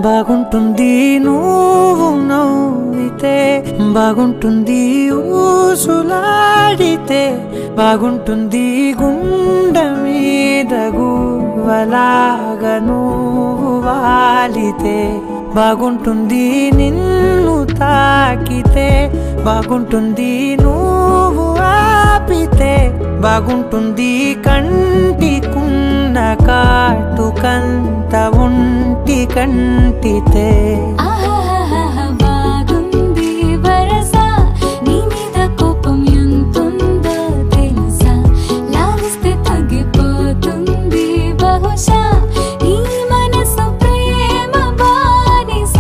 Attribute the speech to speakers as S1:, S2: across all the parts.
S1: బాగుంటుంది నువ్వు నవ్వితే, బాగుంటుంది ఊసులాడితే, బాగుంటుంది గుండె మీద గువ్వలాగా నువ్వు వాలితే, బాగుంటుంది నిన్ను తాకితే, బాగుంటుంది నువ్వు ఆపితే, బాగుంటుంది కంటికున్న కాటుకంత ఒంటి కంటితే.
S2: బాగుంది వరస నీ మీద కోపం ఎంతుందో తెలుసా, లాలిస్తే తగ్గిపోతుంది బహుశా నీ మనసు ప్రేమ బానిస.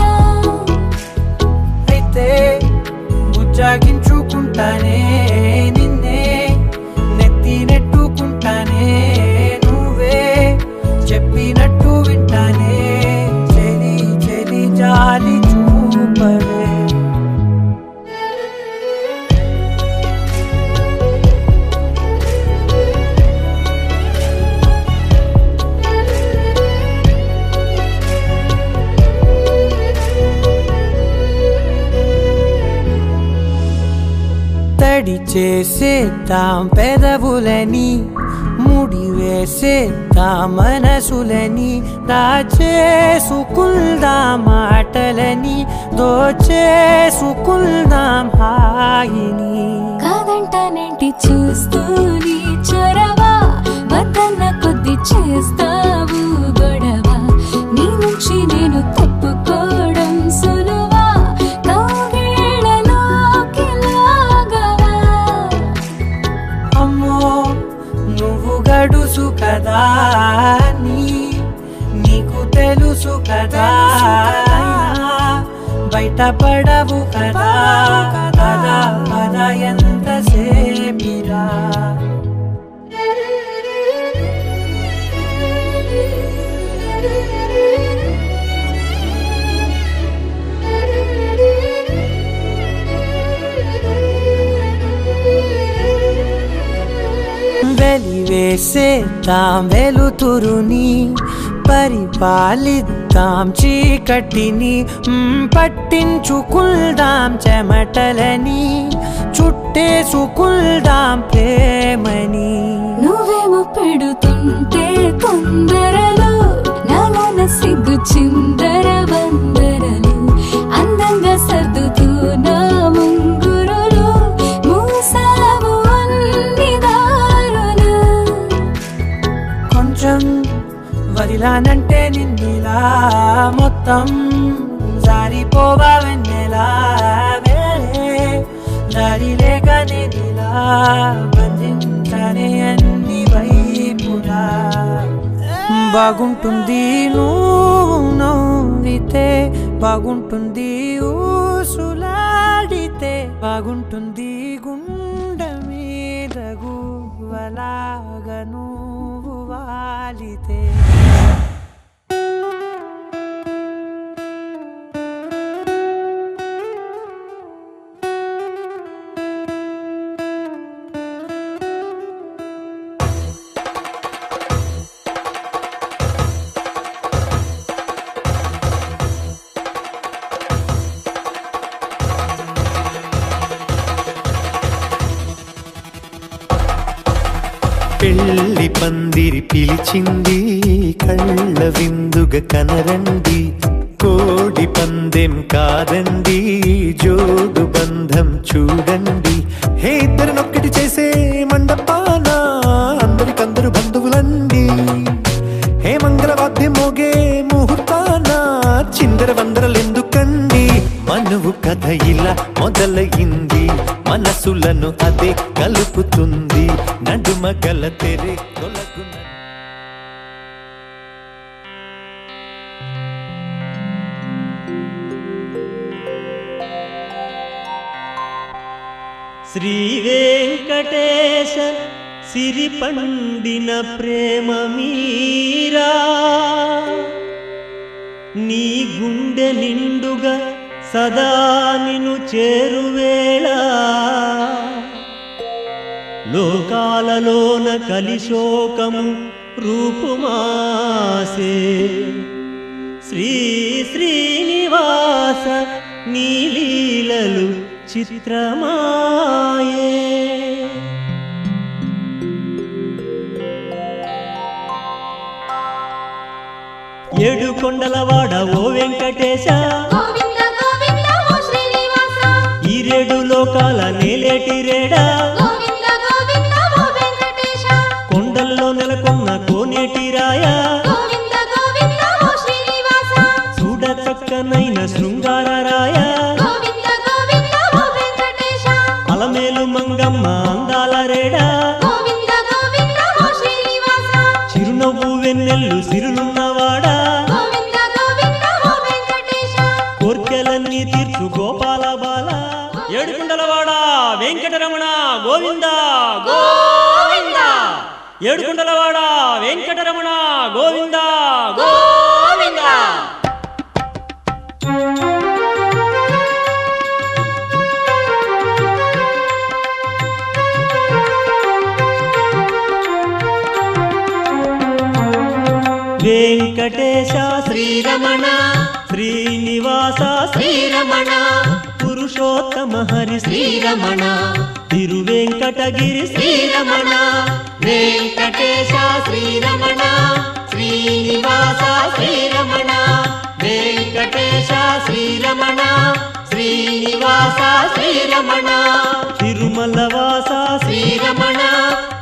S1: అయితే బుజ్జాగించుకుంటానే నిన్నే, నెత్తి నెట్టుకుంటానే, నువ్వే చెప్పినట్టు వింటానే, చెలి చెలి జాలి చూపవే. తడి చేసేద్దాం పెదవులని, ముడి వేసేద్దాం మనసులని, దాచేసుకుందాం మాటలని, దోచేసుకుందాం హాయిని.
S2: కాదంటానేంటి చూస్తూని చొరవ, వద్దన్న కొద్ది చేస్తావు గొడవ, నీ నుంచి నేను తప్పుకోవడం సులువా, కౌగిళ్ళలోకి లాగవా.
S1: అమ్మో నువ్వు గడుసు కదా, నీకు తెలుసు కదా, బయటపడవు కదా, కదా కదా ఎంతసేపిరా. వెలివేసేద్దాం వెలుతురుని, పరిపాలిద్దాం చీకటిని, పట్టించుకుందాం చెమటలని, చుట్టేసుకుందాం ప్రేమని.
S2: నువ్వేమో పెడుతుంటే తొందరలు, నాలోన సిగ్గు చిందర వందరలు, అందంగా సర్దుతూ నా ముంగురులు, మూసావు అన్ని దారులు.
S1: కొంచెం వదిలానంటే నిన్నిలా, మొత్తం జారిపోవా వెన్నెలా, వేరే దారి లేక నేనిలా బంధించనే అన్ని వైపులా. బాగుంటుంది నువ్వు నవ్వితే, బాగుంటుంది ఊసులాడితే, బాగుంటుంది గుండె మీద గువ్వలాగా నువ్వు వాలితే.
S3: పెళ్లి పందిరి పిలిచింది, కళ్ళ విందుగా కనరండి, కోడి పందెం కాదండి, జోడు బంధం చూడండి. హే ఇద్దరినొక్కటి చేసే మండపాన అందరికందరు బంధువులండి, హే మంగళవాద్యం మోగే ముహూర్తాన చిందర వందరలెందుకండి. మనువు కథ ఇలా మొదలయింది, మనసులను అదే కలుపుతుంది, నడుమ గల తెరే తొలగున.
S4: శ్రీ వెంకటేశ సిరి పండిన ప్రేమ మీరా, నీ గుండె నిండుగా సదా నిన్ను చేరువేళ, లోకాలలోన కలిశోకము రూపుమాసే, శ్రీ శ్రీనివాస నీలీలలు చిత్రమాయే. ఏడు కొండలవాడ ఓ వెంకటేశ,
S2: గోవింద గోవింద ఓ శ్రీనివాస,
S4: ఈరేడు లోకాల నేలేటి రేడా,
S2: గోవింద గోవింద ఓ వెంకటేశ,
S4: కొండల్లో నెలకొన్న కోనేటి రాయ,
S2: గోవింద గోవింద ఓ శ్రీనివాస,
S4: చూడ చక్కనైన శృంగార రాయ,
S2: గోవింద గోవింద ఓ వెంకటేశ,
S4: అలమేలు మంగమ్మ అందాల రేడా,
S2: గోవింద గోవింద ఓ శ్రీనివాస,
S4: చిరునవ్వు వెన్నెల్లు సిరులున్నవాడా,
S2: గోవింద గోవింద ఓ వెంకటేశ,
S4: కోర్కెలన్నీ తీర్చు గోపాల బాల. ఏడుకుండలవాడ వెంకటరమణ గోవింద గోవింద, ఏడుకుండలవాడ వెంకటరమణ గోవింద గోవింద. వెంకటేశ శ్రీరమణ, శ్రీనివాస శ్రీరమణ, పురుషోత్తమ హరి శ్రీరమణ, తిరువెంకటగిరి శ్రీరమణ. వెంకటేశ శ్రీరమణ, శ్రీనివాస శ్రీరమణ, వెంకటేశ శ్రీరమణ, శ్రీనివాస శ్రీరమణ, తిరుమలవాస శ్రీరమణ,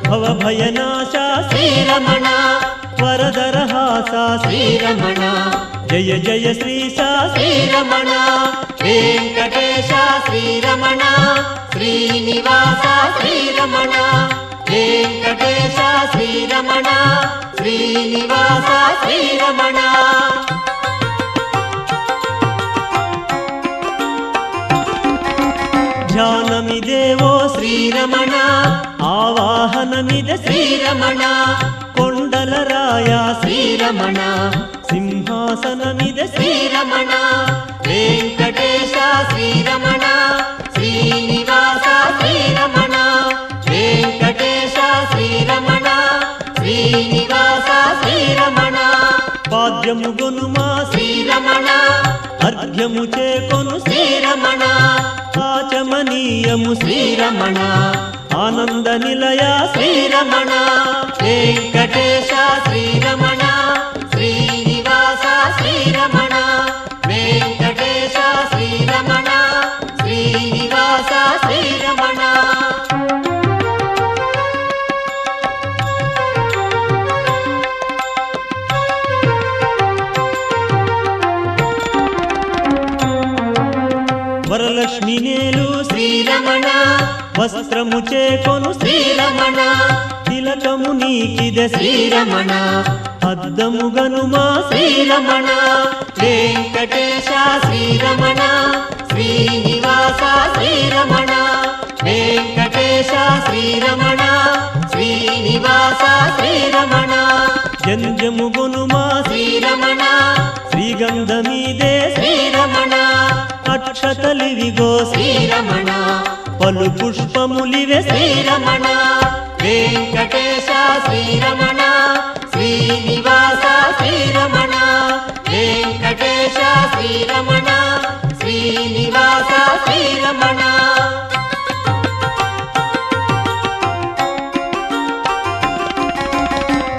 S4: భవభయనాశ శ్రీరమణ, వరదరహాస శ్రీరమణ, జయ జయ శ్రీశ శ్రీరమణ. వెంకటేశ శ్రీరమణ, శ్రీనివాస శ్రీరమణ, వెంకటేశ శ్రీరమణ, శ్రీనివాస శ్రీరమణ. ధ్యానమిదేవో శ్రీరమణ, ఆవాహనమిద శ్రీరమణ, కొండల రాయ శ్రీరమణ, సింహాసనమిద శ్రీరమణ. వెంకటేశ శ్రీరమణ, శ్రీనివాస శ్రీరమణ, వెంకటేశ శ్రీరమణ, శ్రీనివాస శ్రీరమణ. పాద్యము గొనుమా శ్రీరమణ, అర్ఘ్యము చేకొను శ్రీరమణ, ఆచమనీయము శ్రీరమణ, ఆనంద నిలయ శ్రీరమణ. వెంకటేశ శ్రీరమణ, శ్రీనివాస శ్రీరమణ, వెంకటేశ శ్రీరమణ, శ్రీనివాస శ్రీరమణ. వరలక్ష్మి నేలు శ్రీరమణ, వస్త్రము చేకొను శ్రీరమణ, తిలకము నీకిద శ్రీరమణ, అద్దము గనుమా శ్రీరమణ. వెంకటేశ శ్రీరమణ, శ్రీనివాస శ్రీరమణ, వెంకటేశ శ్రీరమణ, శ్రీనివాస శ్రీరమణ. జంజము గొనుమా శ్రీరమణ, శ్రీగంధమీదే శ్రీరమణ, అక్షతలివిగో శ్రీరమణ, పలు పుష్పములివే శ్రీరమణ. వెంకటేశ శ్రీరమణ, శ్రీనివాస శ్రీరమణ, వెంకటేశ శ్రీరమణ, శ్రీనివాస శ్రీరమణ.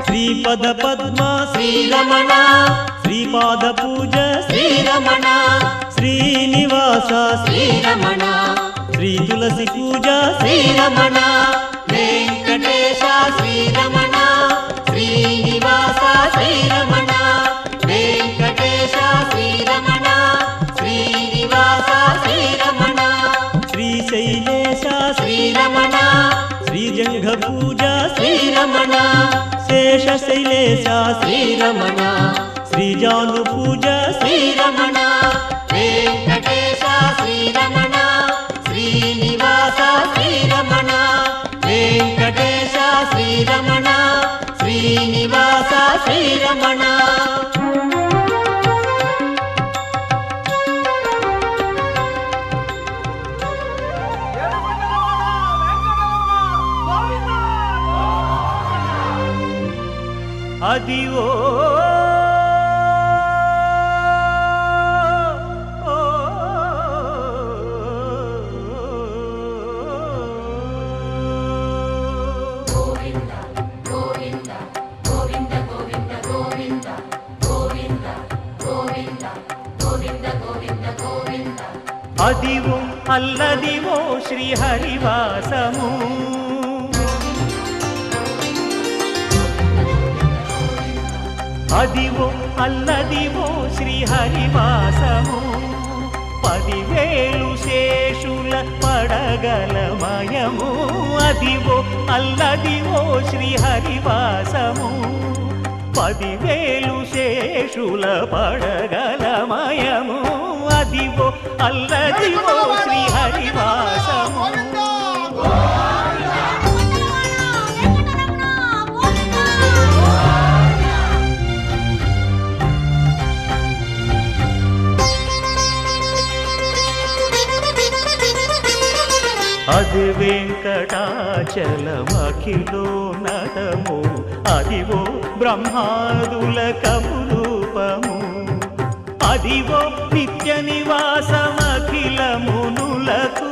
S4: శ్రీపద పద్మ శ్రీరమణ, శ్రీపాద పూజ శ్రీరమణ, శ్రీనివాస శ్రీరమణ, శ్రీ తులసి పూజ శ్రీరమణ. వెంకటేశ శ్రీరమణ, శ్రీనివాస శ్రీరమణ, వెంకటేశ శ్రీరమణ, శ్రీనివాస శ్రీరమణ. శ్రీశైలేశ శ్రీరమణ, శ్రీజంఘ పూజ శ్రీరమణ, శేషశైలేశ శ్రీరమణ, శ్రీజాను పూజ శ్రీరమణ. వెంకటేశ శ్రీరమణ, శ్రీనివాస శ్రీరమణ, వెంకటేశ శ్రీరమణ, శ్రీనివాస శ్రీరమణ. అదివో
S3: అదివో అల్లదివో శ్రీహరివాసము అదివో అల్లదివో శ్రీహరివాసము 10,000 శేషుల పడగలమయము అదివో అల్లదివో శ్రీహరివాసము 10,000 శేషుల పడగలమయము అదివో అల్లదివో శ్రీహరివాసము అది వెంకటాచలమఖిలో నటము అదివో బ్రహ్మాదుల కపురూపము అదివో నిత్య నివాసమఖిల మునులకు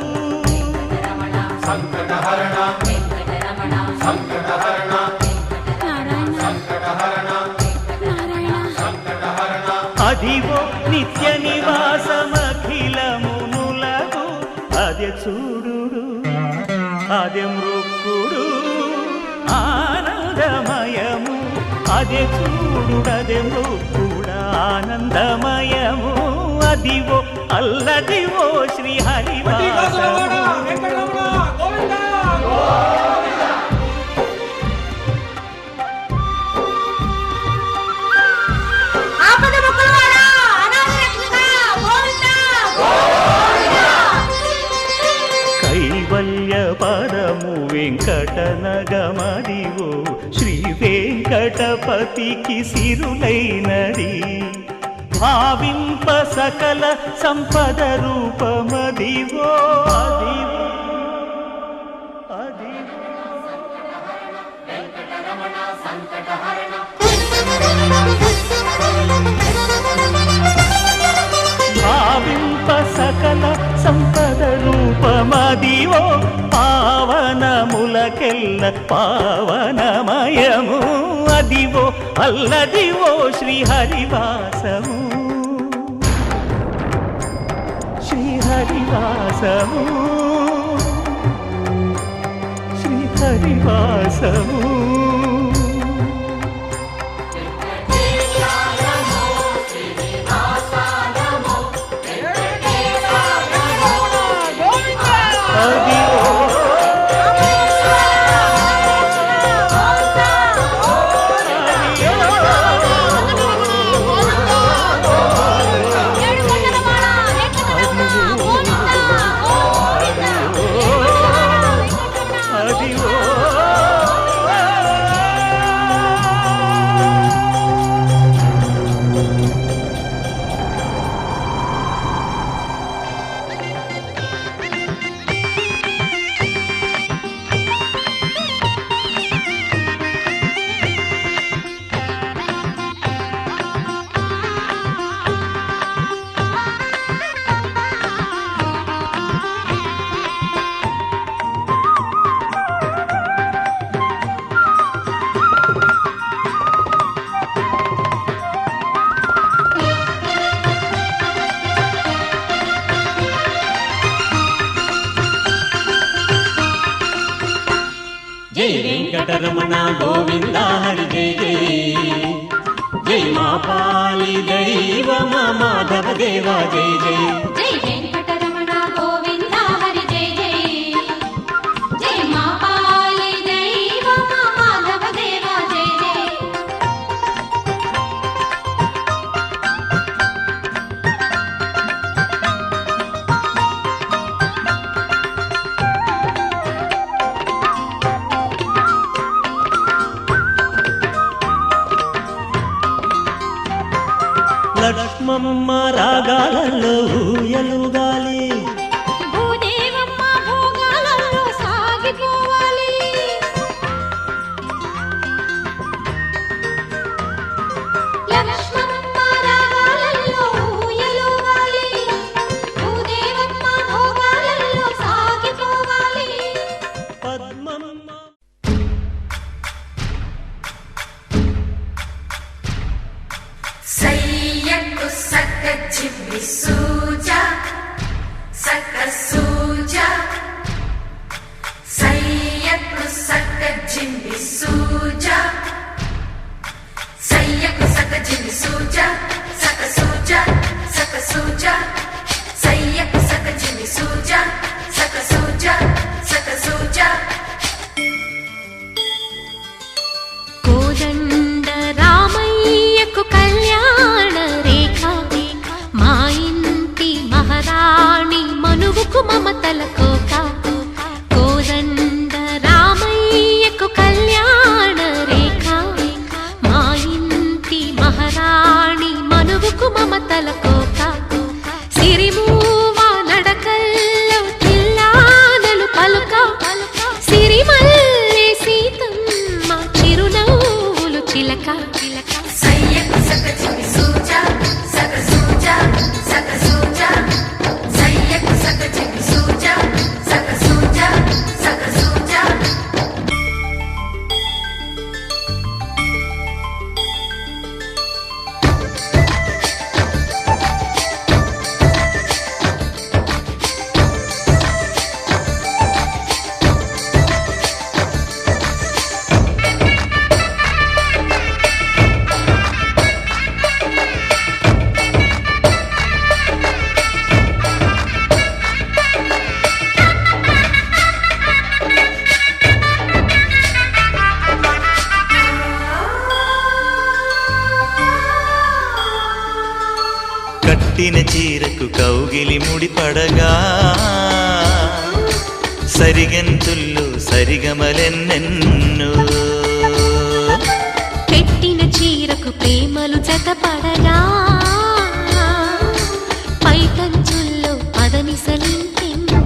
S3: అదివో నిత్య నివాసమఖిల మునులకు అదే చూడు అదే మృక్కుడు ఆనందమయము అదే చూడుడదే మృక్కుడు ఆనందమయము అదివో అల్లదివో శ్రీహరివాసము కైవల్య పదము వెంకటనగమదివో శ్రీ వెంకటపతికి సిరులైనది భావింప సకల సంపద రూపమదివో అదివో భావింప సకల సంపద రూపమదివో పావనములకెల్ల పావనమయము అదివో అల్లదివో శ్రీహరివాసము శ్రీహరివాసము శ్రీహరివాసము
S4: జై వెంకటరమణ గోవింద హరి జై జై జై మా పాలి దైవమ మాధవ దేవా జై జై
S2: జై వెంకటరమణ గోవింద హరి జై జై జై మా పాలి దైవమ మాధవ దేవా జై జై
S4: లక్ష్మమ్మ రాగాలలో ఊయలుగాలి
S2: భూదేవమ్మ భోగాలలో సాగిపోవాలి లక్ష్మమ్మ రాగాలలో ఊయలుగాలి భూదేవమ్మ భోగాలలో సాగిపోవాలి
S4: పద్మమ్మ
S5: సయ్యకు సక్క చిబ్బిసు కట్టిన చీరకు కౌగిలి ముడిపడగా సరిగంతుల్లో సరిగమలెన్నెన్నో
S2: పెట్టిన చీరకు ప్రేమలు జతపడగా పైకంచుల్లో పదనిసలింకెన్నో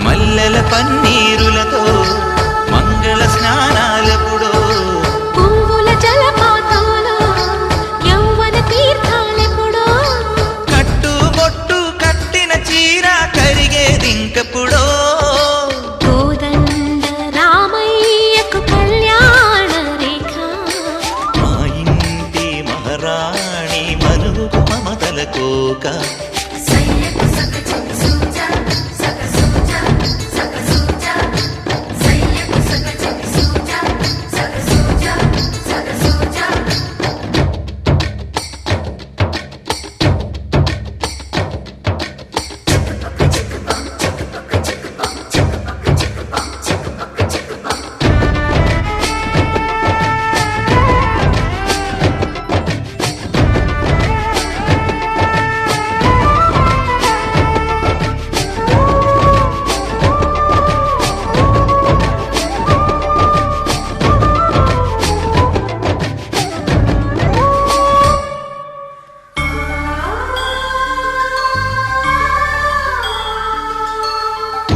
S5: మల్లెల పన్నీరులతో మంగళ స్నానాలెప్పుడో
S2: పువ్వుల జలపాతంలో యౌవన తీర్థాలెప్పుడో
S5: కట్టుబొట్టు కట్టిన చీర కరిగేదింకప్పుడో
S2: కోదండ రామయ్యకు కళ్యాణ రేఖ
S5: మా ఇంటి మహారాణి మనువు మమతల కోక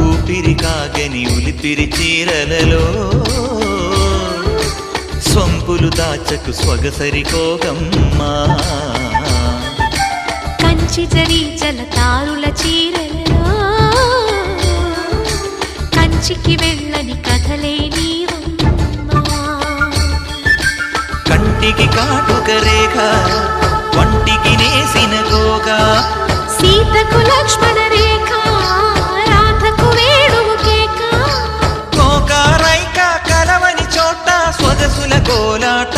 S5: ఊపిరి కాగని ఉలిపిరి చీరలలో సొంపులు దాచకు స్వగసరి కోగమ్మా
S2: కంచి జరి జలతారుల చీరలలో కంచికి వెళ్ళని కథలే నీవమ్మా
S5: కంటికి కాటుక రేఖ వంటికి నేసిన కోగా
S2: సీతకు లక్ష్మణ రేఖ రాధకు వేణువు కేక
S5: కోకారైక కలవని చోట స్వగసుల కోలాట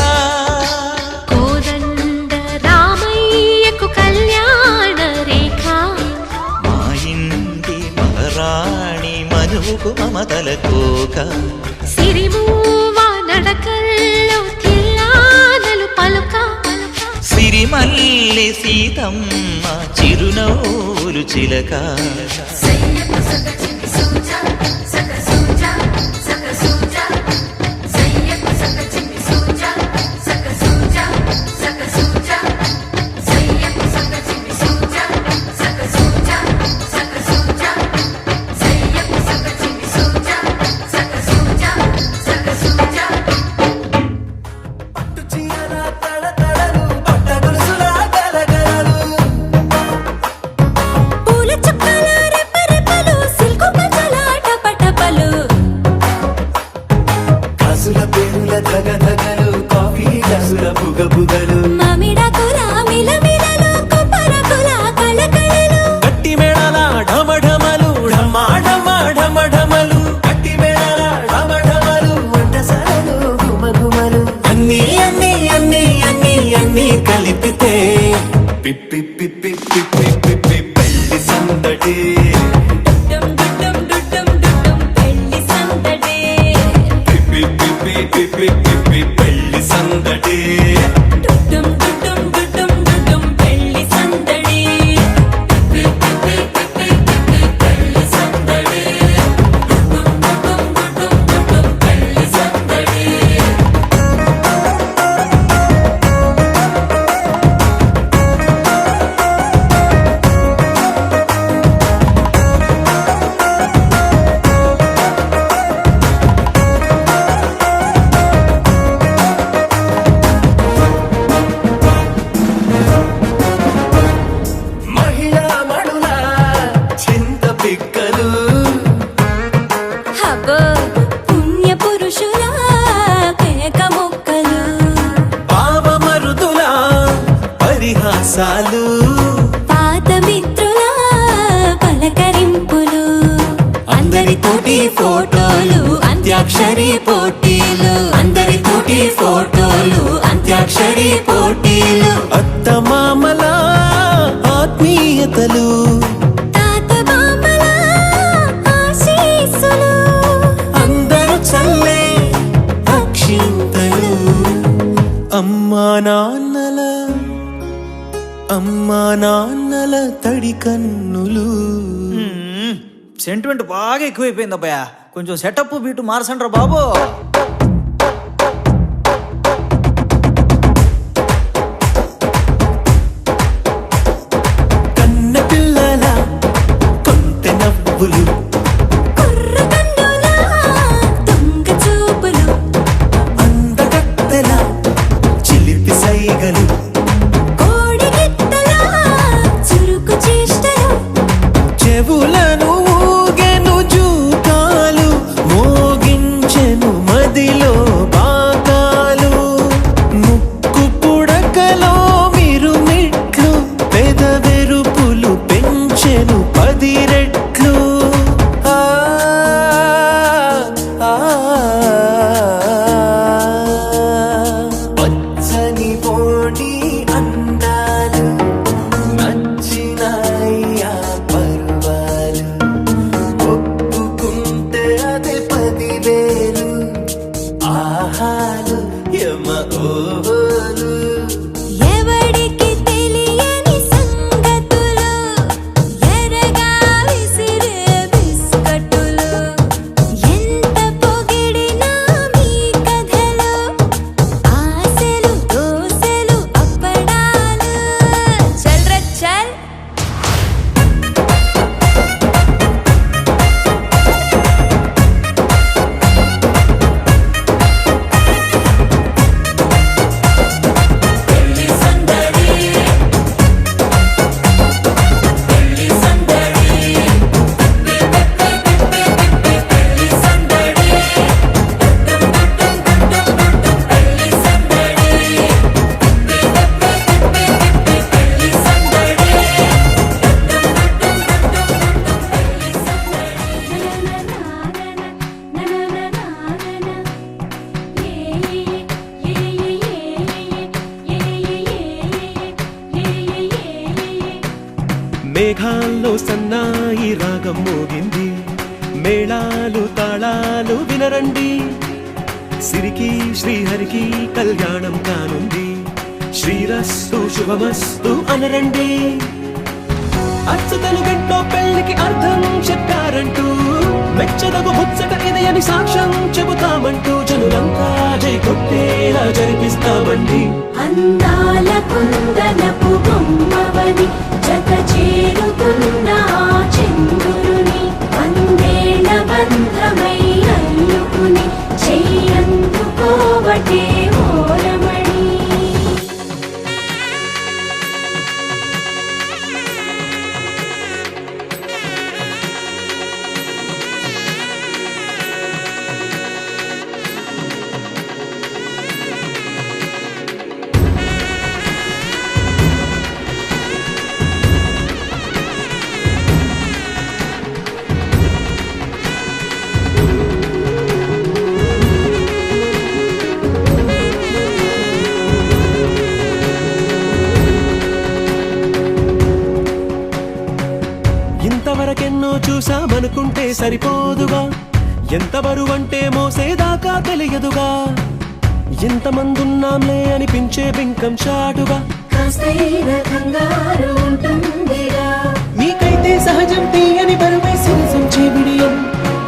S2: కోదండ రామయ్యకు కళ్యాణ రేఖ
S5: మా ఇంటి మహారాణి మనువుకు మమతల కోక
S2: సిరిమూవ నడకల్లో తిల్లానలు పలుక
S5: సిరిమల్లె సీతమ్మ చిరునవ్వులు చిలక
S2: పూల చుక్కల రెప్పరెప్పలు సిల్కు పచ్చలాట పటపలు
S1: కాసుల పేరుల ధగధగలు కాఫీ గ్లాసుల బుగబుగలు
S2: మామిడాకుల మిలమిలలు కొబ్బరకుల కళకళలు
S1: గట్టి మేళాల ఢమఢమలు ఢమాఢమఢమఢమలు గట్టి మేళాల ఢమఢమలు వంటసాలలు గుమగుమలు అన్నీ అన్నీ అన్నీ అన్నీ అన్నీ కలిపితే పిప్పి పిప్పి పిప్పి పిప్పి పెళ్లి సందడి
S2: డుడ్డం డుడ్డం డుడ్డం డుడ్డం పెళ్లి సందడి
S1: పిప్పి పిప్పి పిప్పి పిప్పి పెళ్లి సందడి
S2: డుడ్డం డుడ్డం డుడ్డం డుడ్డం పెళ్లి సందడి పిప్పి పిప్పి పిప్పి పిప్పి పెళ్లి సందడి డుడ్డం డుడ్డం డుడ్డం డుడ్డం పెళ్లి సందడి
S1: మహిళా మడుల చింత పిక్కలు
S2: హబో పుణ్య పురుషుల కేక మొక్కలు
S1: పావమరుదుల పరిహాసాలు
S2: పాత మిత్రుల పలకరింపులు
S1: అందరితోటి ఫోటోలు అంత్యాక్షరి పోటీలు అందరితోటి ఫోటోలు అంత్యాక్షరి పోటీలు అత్తమామల ఆత్మీయతలు
S2: తాత బామ్మల ఆశీస్సులు
S1: అందరూ చల్లే అక్షింతలు అమ్మా నాన్నల కన్నులు.
S6: సెంటిమెంట్ బాగా ఎక్కువైపోయింది అబ్బాయ, కొంచెం సెటప్ బీటు మార్చండ్రా బాబు.
S1: కన్న పిల్లల కొంత నవ్వులు, అందగత్తెల చిలిపి సైగలు, చెవులను ఊగెను జూకాలు, మోగించెను మదిలో బాకాలు, ముక్కు పుడకలో మిరుమిట్లు, పెదవెరుపులు పెంచెను 10 రెట్లు. ఆ, ఆ, పచ్చని పోటీ అందాలు, నచ్చినాయ్యా పర్వాలు, ఒప్పుకుంటే అదే 10,000. ఆహాలు యమ ఓహోలు,
S7: ఎవడికి తెలియని సంగతులు, ఎరగా విసిరే బిస్కట్టులు, ఎంత పొగిడినా మీ కథలు, ఆశలు దోశలు అప్పడాలు. చల్ రా చల్.
S3: మేఘాల్లో సన్నాయి రాగం మోగింది, మేళాలు తాళాలు వినరండి, సిరికి శ్రీహరికి కళ్యాణం కానుంది, శ్రీరస్తు శుభమస్తు అనరండి. అచ్చతలు గంటో పెళ్లికి అర్థం చెప్పారంటూ, మెచ్చదగు ముచ్చట ఇది అని సాక్ష్యం చెబుతామంటూ, జనులంతా జై కొట్టేలా జరిపిస్తామండి.
S7: అందాల కుందనపు బొమ్మవని, జత చేరుతున్న చంద్రుని, వందేళ్ల బంధమై అల్లుకుని, చెయ్యందుకోవటే ఓరమణి.
S3: ఇంతవరకెన్నో చూసామనుకుంటే సరిపోదుగా, ఎంత బరువంటే మోసేదాకా తెలియదుగా, ఇంతమందున్నాంలే అనిపించే బింకం చాటుగా,
S7: కాస్తైన కంగారు ఉంటుందిరా.
S1: మీకైతే సహజం తీయని బరువై సంచే బిడియం,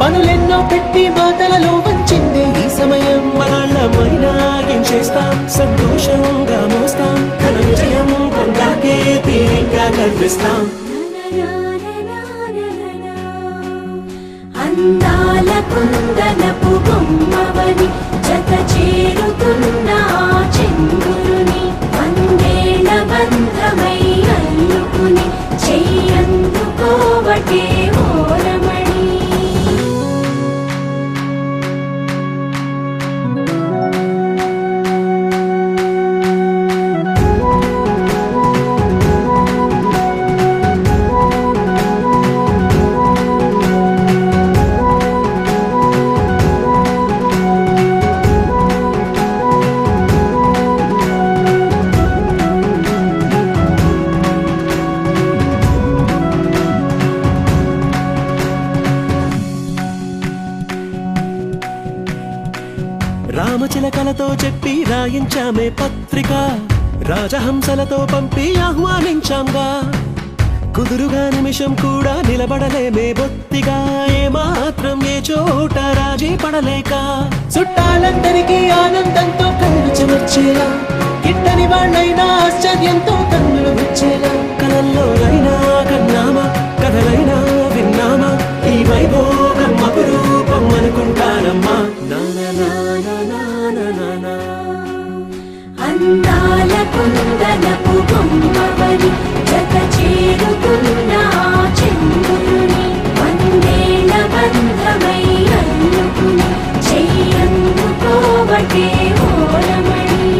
S1: పనులెన్నో పెట్టి మాటలలో వంచిందే ఈ సమయం.
S3: మనాళ్ళమైనా ఏం చేస్తాం, సంతోషంగా మోస్తాం, ఘన విజయం పొందాకే తీరిగ్గా కనిపిస్తాం.
S7: అందాల కుందనపు బొమ్మవని, జత చేరుతున్న చంద్రుని, వందేళ్ల బంధమై అల్లుకుని, చెయ్యందుకోవటే ఓరమణి.
S3: రామచిలకలతో చెప్పి రాయించామే పత్రిక, రాజహంసలతో పంపి ఆహ్వానించాంగా, కుదురుగా నిమిషం కూడా నిలబడలేమే బొత్తిగా ఏమాత్రం ఏ చోట రాజీ పడలేక
S1: చుట్టాలందరికీ ఆనందంతో కళ్ళు చెమర్చేలా గిట్టని వాళ్ళైనా ఆశ్చర్యంతో కన్నులు వచ్చేలా
S3: కలల్లోనైనా కన్నామా కథలైనా విన్నామా ఈ వైభోగం అపురూపం అనుకుంటానమ్మా నా
S7: అందాల కుందనపు బొమ్మవని జత చేరుతున్న ఆ చంద్రుని వందేళ్ల బంధమై అల్లుకుని చెయ్యందుకోవటే ఓరమణి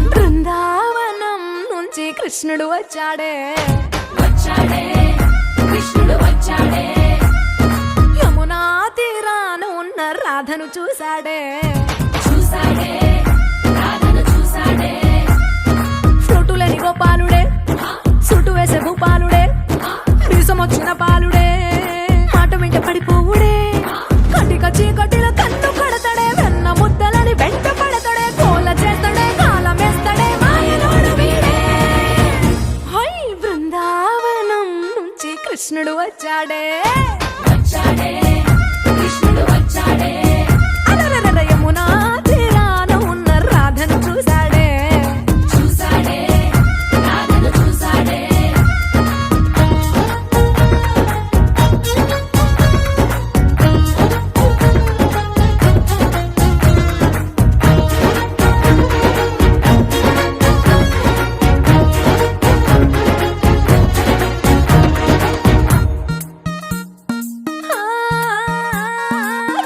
S8: బృందావనం నుంచి కృష్ణుడు వచ్చాడే
S7: కృష్ణుడు వచ్చాడే
S8: యమునా తీరాన ఉన్న రాధను చూశాడే
S7: రాధను చూసాడే
S8: ఫ్రూటులని గోపాలుడే సుటు వేసే భూపాలుడే వీసమొచ్చిన పాలుడే మాట వెంట పడిపోవుడే కటిక చీకటిలో కన్ను కడతాడే వెన్న ముద్దలని వెంట పడతాడే కోల చేస్తాడే కాలం వేస్తాడే మాయలోడు వీడే హై బృందావనం నుంచి కృష్ణుడు వచ్చాడే
S7: కృష్ణుడు వచ్చాడే
S8: అలరలర యమునా తీరాన ఉన్న రాధను చూశాడే
S7: రాధను చూసాడే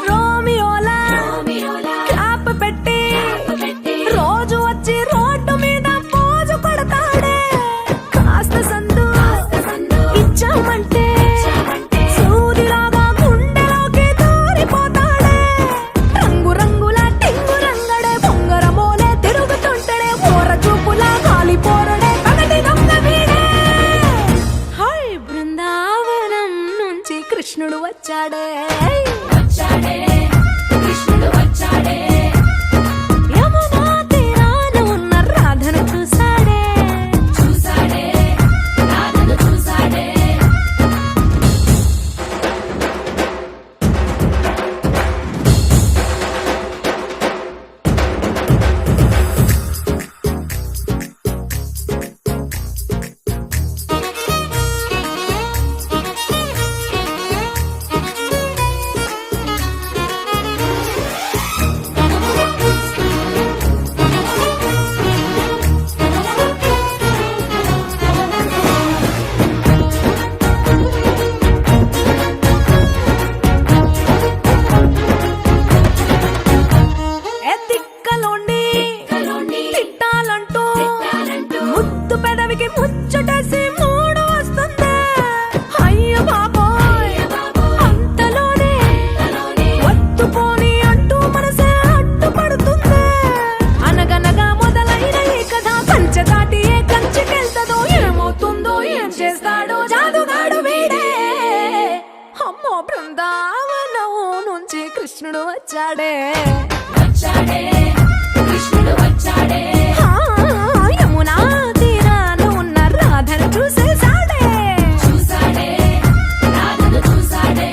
S8: రోమియోలా క్లాప్ పెట్టి రోజు వచ్చి రోడ్డు మీద పోజు కొడతాడే కాస్త సందు ఇచ్చామంటే సూదిలాగా గుండెలోకి దూరిపోతాడే రంగు రంగుల టింగు రంగడే బొంగరమోలే తిరుగుతుంటాడే ఓర చూపులా కాలిపోరడే పగటి దొంగ వీడే హై బృందావనం నుంచి కృష్ణుడు వచ్చాడే
S7: కృష్ణుడు వచ్చాడే
S8: యమునా తీరాన ఉన్న రాధను చూశాడే
S7: రాధను చూసాడే
S8: ఏ తిక్కలోండి తిట్టాలంటూ ముద్దు పెదవికి ముచ్చటేసి మూడు వస్తుంది అయ్య బాబోయ్ అంతలోనే వత్తుపోని అంటూ మనసే అడ్డుపడుతుంది అనగనగా మొదలైన ఈ కథ కంచె దాటి ఏ కంచెకెళ్తదో ఏమవుతుందో ఏం చేస్తాడో జాదుగాడు వీడే అమ్మో బృందావనం నుంచి కృష్ణుడు వచ్చాడే
S7: కృష్ణుడు వచ్చాడే
S8: ఆ, యమునా తీరాన ఉన్న రాధను చూసేశాడే
S7: రాధను చూసాడే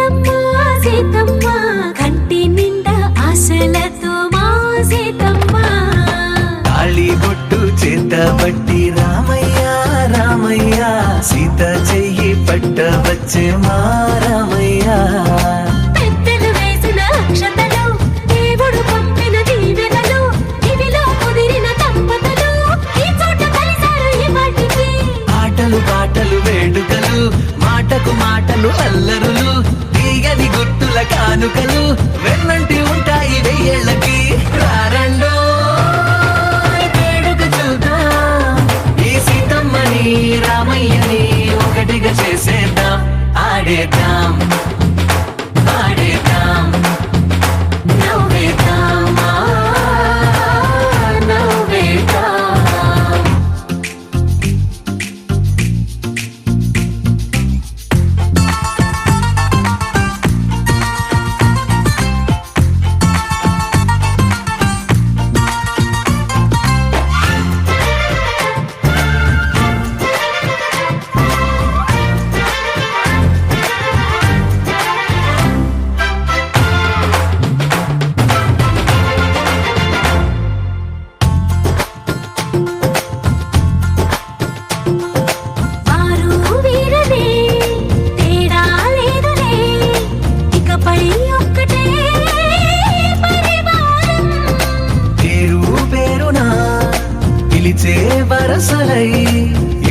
S8: సీతమ్మ సీతమ్మ కంటి నిండా ఆశలతో మా సీతమ్మ
S3: తాళి బొట్టు చేత బట్టి రామయ్య రామయ్య సీత చెయ్యి పట్ట వచ్చే మా రామయ్య
S8: పెద్దలు వేసిన అక్షతలు దేవుడు పంపిన దీవెనలు ఇవిలో కుదిరిన దంపతులు ఈ చోట కలిసారు ఈ వాటికి
S3: ఆటలు పాటలు వేడుకలు మాటకు మాటలు అల్లరులు తీయని గుర్తుల కానుకలు వెన్నంటి ఉంటాయి వెయ్యేళ్ళకి రారండో వేడుక చూద్దాం ఈ సీతమ్మని రామయ్యని ఒకటిగా చేసేద్దాం ఆడేద్దాం ఆడేద్దాం నవ్వేద్దాం నవ్వేద్దాం
S8: వారు వీరనే తేడా లేదులే ఇకపై ఒక్కటే పరివారం
S3: పేరు పేరునా పిలిచే వరసలై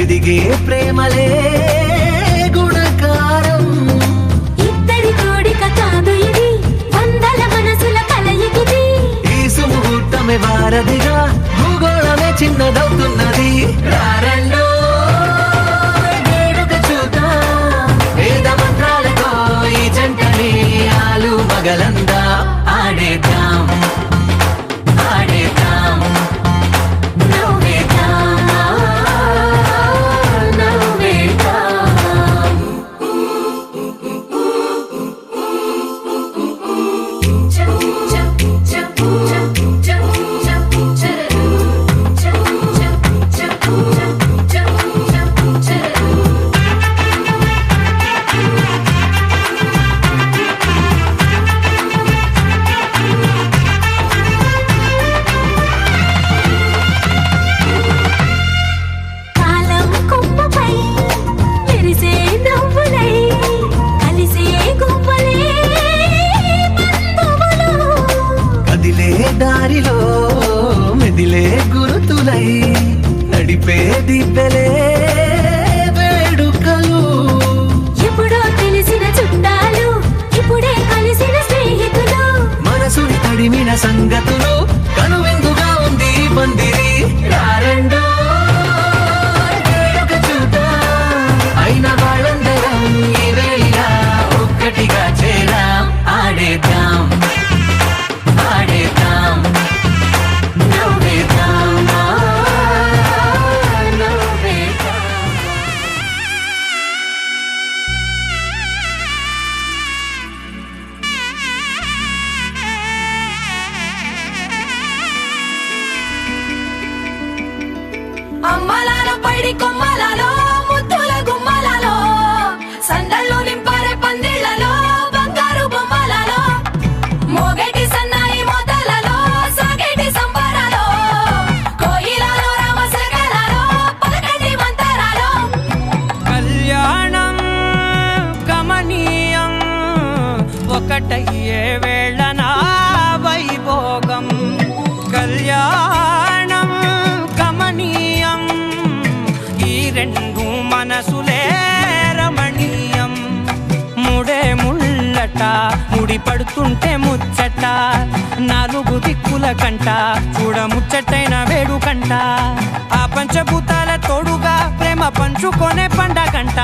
S3: ఎదిగే ప్రేమలే గుణకారం
S8: ఇద్దరి కోడిక కాదు ఇది వందల మనసుల కలయికిది
S3: ఈ సుముహూర్తమే వారధిగా భూగోళమే చిన్నదవుతున్నది రారండో వేడుక చూద్దాం వేద మంత్రాలతో ఈ జంటని ఆలు మగలందా ఆడేద్దాం ఆడేద్దాం నవ్వేద్దాం నవ్వేద్దాం
S8: కాలం కొమ్మపై మెరిసే నవ్వులై కలిసే గువ్వలే బంధువులు
S3: కదిలే దారిలో మెదిలే గురుతులై నడిపే దిబ్బెలే వేడుకలు
S8: ఎప్పుడో తెలిసిన చుట్టాలు ఇప్పుడే కలిసిన స్నేహితులు
S3: మనసుని తడిమిన సంగతులు కనువిందుగా ఉంది ఈ పందిరి రారండో వేడుక చూద్దాం అయిన వాళ్ళందరం ఈ వేళ ఒక్కటిగా చేరాం ఆడేద్దాం ఆడేద్దాం నవ్వేద్దాం నవ్వేద్దాం
S8: అమ్మలాల పైడి కొమ్మలలో ముద్దుల గుమ్మలలో సందళ్ళు నింపారే పందిళ్లలో బంగారు బొమ్మలలో మోగేటి సన్నాయి మోతలలో సాగేటి సంబరాలో కోయిలలో రామశకలలో పలకటి మంతరాలో
S9: కళ్యాణం గమనీయం ఒకటయ్యే వేళ నా వైభోగం కళ్యాణం గమనీయం ఈ రెండు మనసులే రమణీయం ముడే ముళ్ళట ముడి పడుతుంటే ముచ్చట నాలుగు దిక్కుల కంట చూడ ముచ్చటైన వేడుకంట ఆ పంచభూతాల తోడుగా ప్రేమ పంచుకొనే పండగంట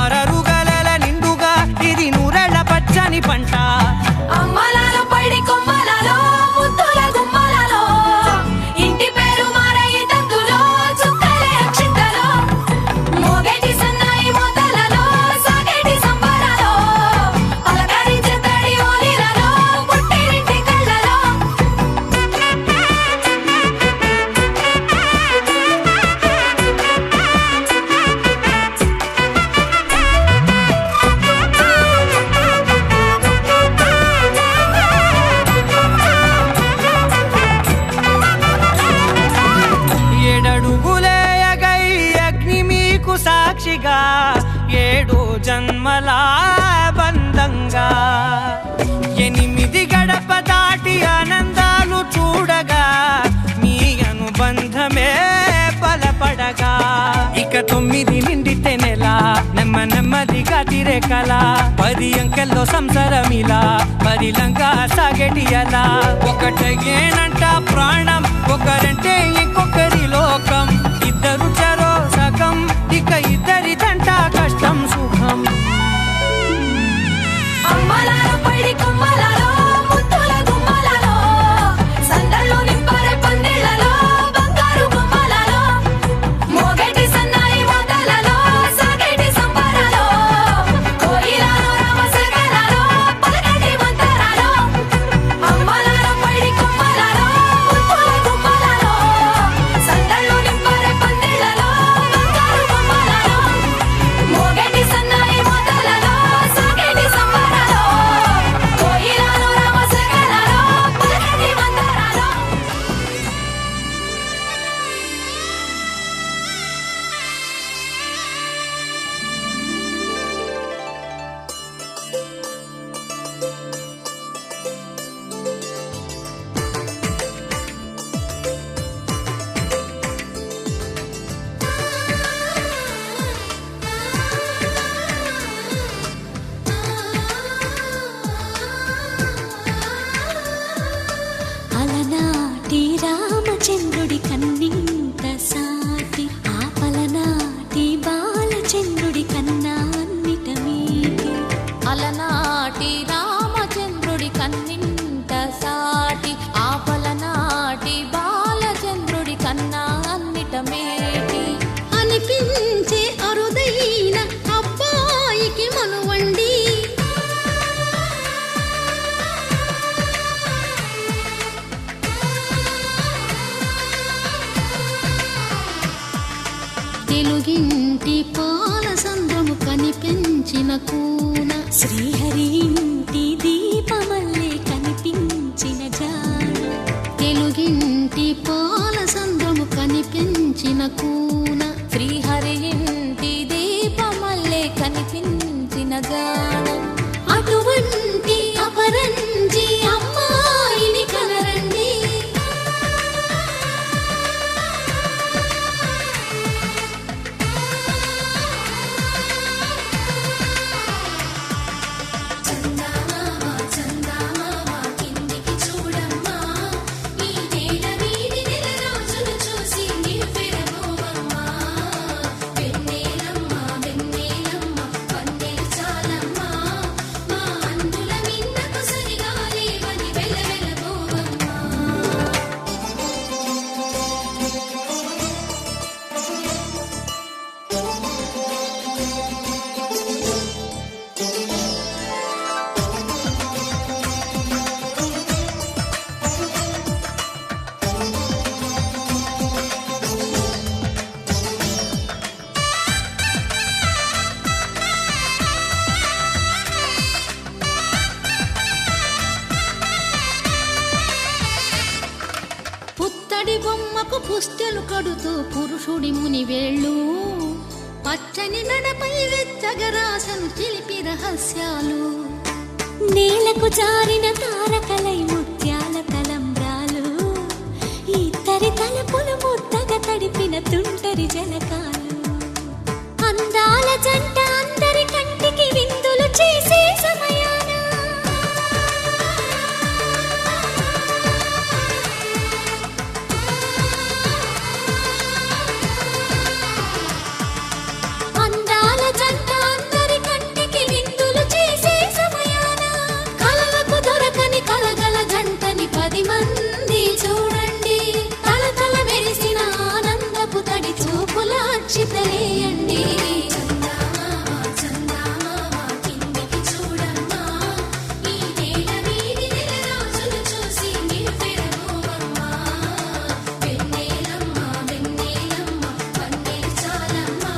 S9: అరరుగల నిండుగా ఇది నూరెళ్ళ పచ్చని పంట
S8: అమ్మలాల పైడి కొమ్మలలో ముద్దుల గుమ్మలలో ఇంటి పేరు మారయి తందులో చుక్కలే అక్షింతలో మోగేటి సన్నాయి మోతలలో సాగేటి సంబరాలో పలకరించే తడి ఓలిలలో పుట్టినింటి కళ్ళలో
S9: జతగా 7 జన్మల బంధంగా 8 గడప దాటి ఆనందాలు చూడగా మీ అనుబంధమే బలపడగా ఇక 9 నిండితే నెల నెమ్మదిగా తిరే కల 10 అంకెల్లో సంసారమిలా పరిలంగా సాగేటి అలా ఒకటేనంట ప్రాణం ఒకరంటే ఇంకొకరి లోకం ఇద్దరు చరో సగం ఇక ఇద్దరిదంట కష్టం సుఖం
S8: అమ్మలాలో పడి కొమ్మలలో ముత్తుల గుమ్మలలో సందల్లో నింపరే పందిళ్ళలో బంగారు గుమ్మలలో మోగేటి సన్నాయి మోతలలో సాగేటి సంబరాలో కోయిలలో రామశకలలో పలకటి మంతరాలో అమ్మలాలో పడి కొమ్మలలో ముత్తుల గుమ్మలలో సందల్లో నింపరే పందిళ్ళలో బంగారు గుమ్మలలో మోగేటి సన్నాయి మోతలలో సాగేటి సంబరాలో కోయిలలో రామశకలలో పలకటి మంతరాలో
S2: అలనాటి రామచంద్రుడి కన్నింత సాటి ఆపలనాటి బాలచంద్రుడి కన్నా అన్నిట మీటి
S8: అలనాటి రామచంద్రుడి కన్నింత సాటి ఆపలనాటి బాలచంద్రుడి కన్నా అన్నిట మేటి
S2: అనిపించే అరుదైన అబ్బాయికి మనువండి తెలుగింటి పాల సంద్రము కనిపించిన కూన శ్రీహరి ఇంటి దీపమల్లే కనిపించిన జాడ తెలుగింటి పాల సంద్రము కనిపించిన కూన
S8: శ్రీహరి ఇంటి దీపమల్లే కనిపించిన జాడ
S2: అటువంటి అపరంజి అమ్మాయిని కనరండి
S8: కిందికి చూడమ్మా ఈ నేల వీడి నెల రోజులు చూసి నివ్వెరబోవమ్మా వెన్నెలమ్మ వెన్నెలమ్మ పన్నెలు చాలమ్మా మా అందుల మిన్నకు సరిగా లేవని వెలవెలబోవమ్మా
S2: పుత్తడి బొమ్మకు పుస్తెలు కడుతూ పురుషుడి ముని వేళ్ళు పచ్చని నడపై వెచ్చగరాసను చిలిపి రహస్యాలు నేలకు జారిన తారకలై ముత్యాల తలంబ్రాలు ఇద్దరి తలపులు ముద్దగా తడిపిన తుంటరి జలకాలు అందాల జంట అందరి కంటికి విందులు చేసే సమయాన అందాల జంట అందరి కంటికి విందులు చేసే సమయాన కలలకు దొరకని కలగల జంటని 10 మంది చూడండి తలతల మెరిసిన ఆనందపు తడి చూపుల అక్షితలేయండి కిందికి చూడమ్మా ఈ నేల వీడి నెల రోజులు చూసి నివ్వెరబోవమ్మా వెన్నెలమ్మ వెన్నెలమ్మ పన్నెలు చాలమ్మా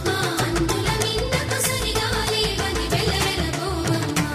S2: మా అందుల మిన్నకు సరిగా లేవని వెలవెలబోవమ్మా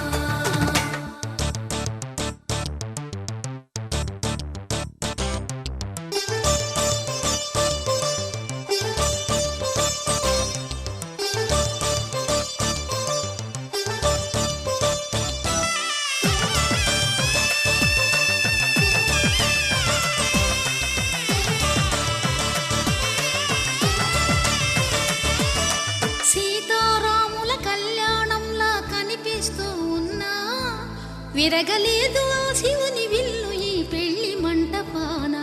S8: విరగలేదు ఆ శివుని విల్లు ఈ పెళ్లి మంటపాన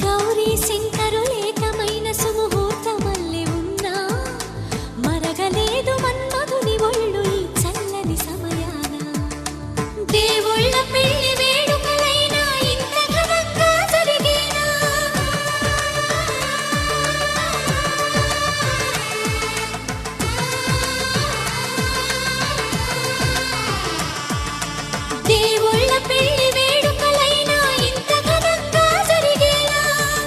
S8: గౌరీ శంకరు లేకమైన సుముహూర్తమల్లె ఉన్నా మరగలేదు మన్మధుని ఒళ్ళు ఈ చల్లని సమయాన దేవుళ్ళ పెళ్లి వేడుకలైనా ఇంత ఘనంగా జరిగేనా దేవుళ్ళ పెళ్లి వేడుకలైనా ఇంత ఘనంగా జరిగేనా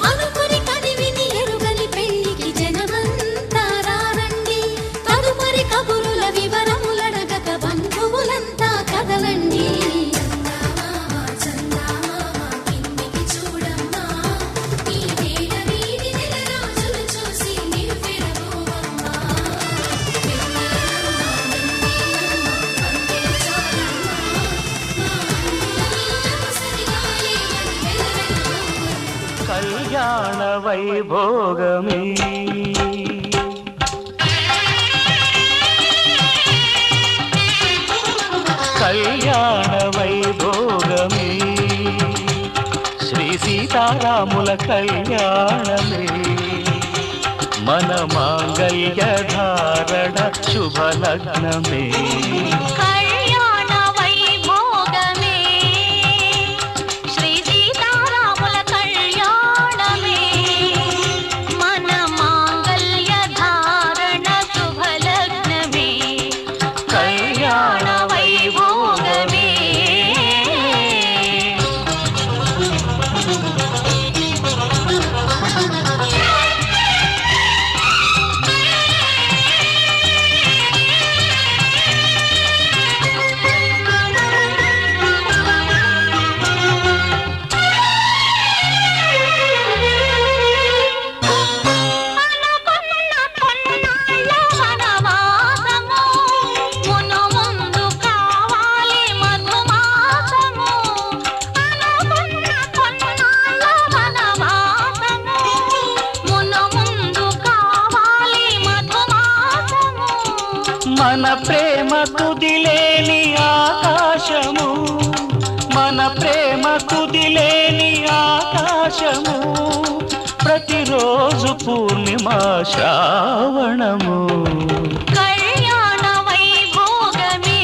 S8: అనుకుని కదివిని ఎరుగని పెళ్లికి జనమంతా రారండి తదుపరి కబురుల వివరములడగక బంధువులంతా కదలండి చందమామ కిందికి చూడమ్మా ఈ వేళ వీడి నెల రోజులు చూసి నివ్వెరపోవమ్మా
S3: కళ్యాణ వైభోగమే కళ్యాణ వైభోగమే శ్రీ సీతారాముల కళ్యాణమే మన మాంగళ్య ధారణ శుభలగ్నమే
S8: కళ్యాణ వైభోగమే శ్రీ సీతారాముల కళ్యాణమే మన మాంగళ్య ధారణ శుభలగ్నమే
S3: కళ్యాణ
S8: వైభోగమే అనుకున్న కొన్నాళ్ళ వనవాసము మును ముందు కావాలి మధుమాసము అనుకున్న కొన్నాళ్ళ వనవాసము మును ముందు కావాలి మధుమాసము
S3: మన ప్రేమ కుదిలేని ఆకాశము మన ప్రేమ కుదిలేని ఆకాశము ప్రతిరోజు పూర్ణిమ శ్రావణము
S8: కళ్యాణ వైభోగమే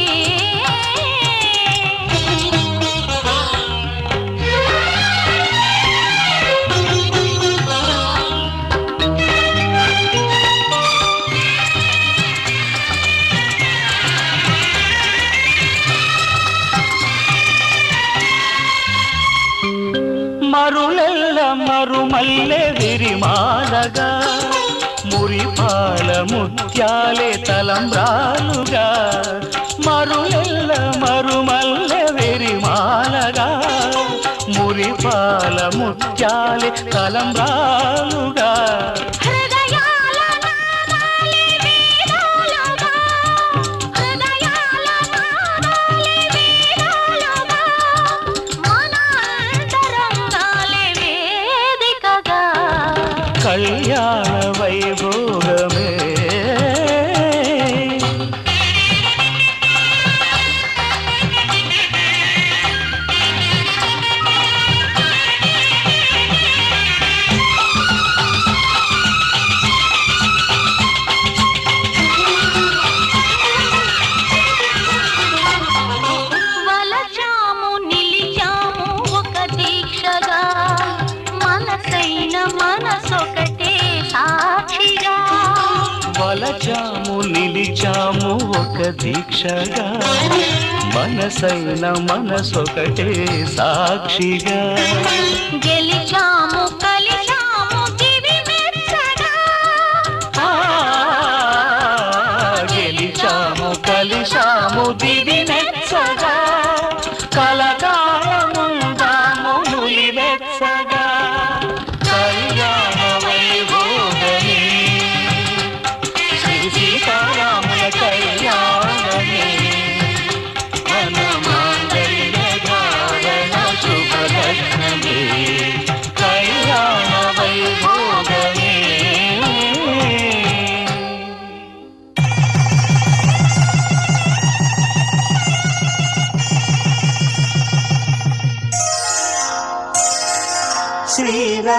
S3: మరులెల్ల మరుమల్లె విరిమాలగా మురిపాల ముత్యాలే తలంబ్రాలుగా మరులెల్ల మరుమల్లె విరిమాలగా మురిపాల ముత్యాలే తలంబ్రాలుగా
S8: హృదయాల నాదాలే వేదాలుగా హృదయాల నాదాలే వేదాలుగా మన అంతరంగాలే వేదికగా
S3: కళ్యాణ వైభోగమే
S8: వలచాము నిలిచాము ఒక దీక్షగా మనసైన మనసొకటే సాక్షిగా
S3: వలచాము నిలిచాము ఒక దీక్షగా మనసైన మనసొకటే సాక్షిగా
S8: గెలిచాము కలిచాము దివి మెచ్చగా
S3: ఆ, గెలిచాము కలిశాము దివి మెచ్చగా కలకాలముందాము నులి మెచ్చగా కళ్యాణ వైభోగమే శ్రీ సీతారాముల కళ్యాణమే మన మాంగళ్య ధారణ శుభలగ్నమే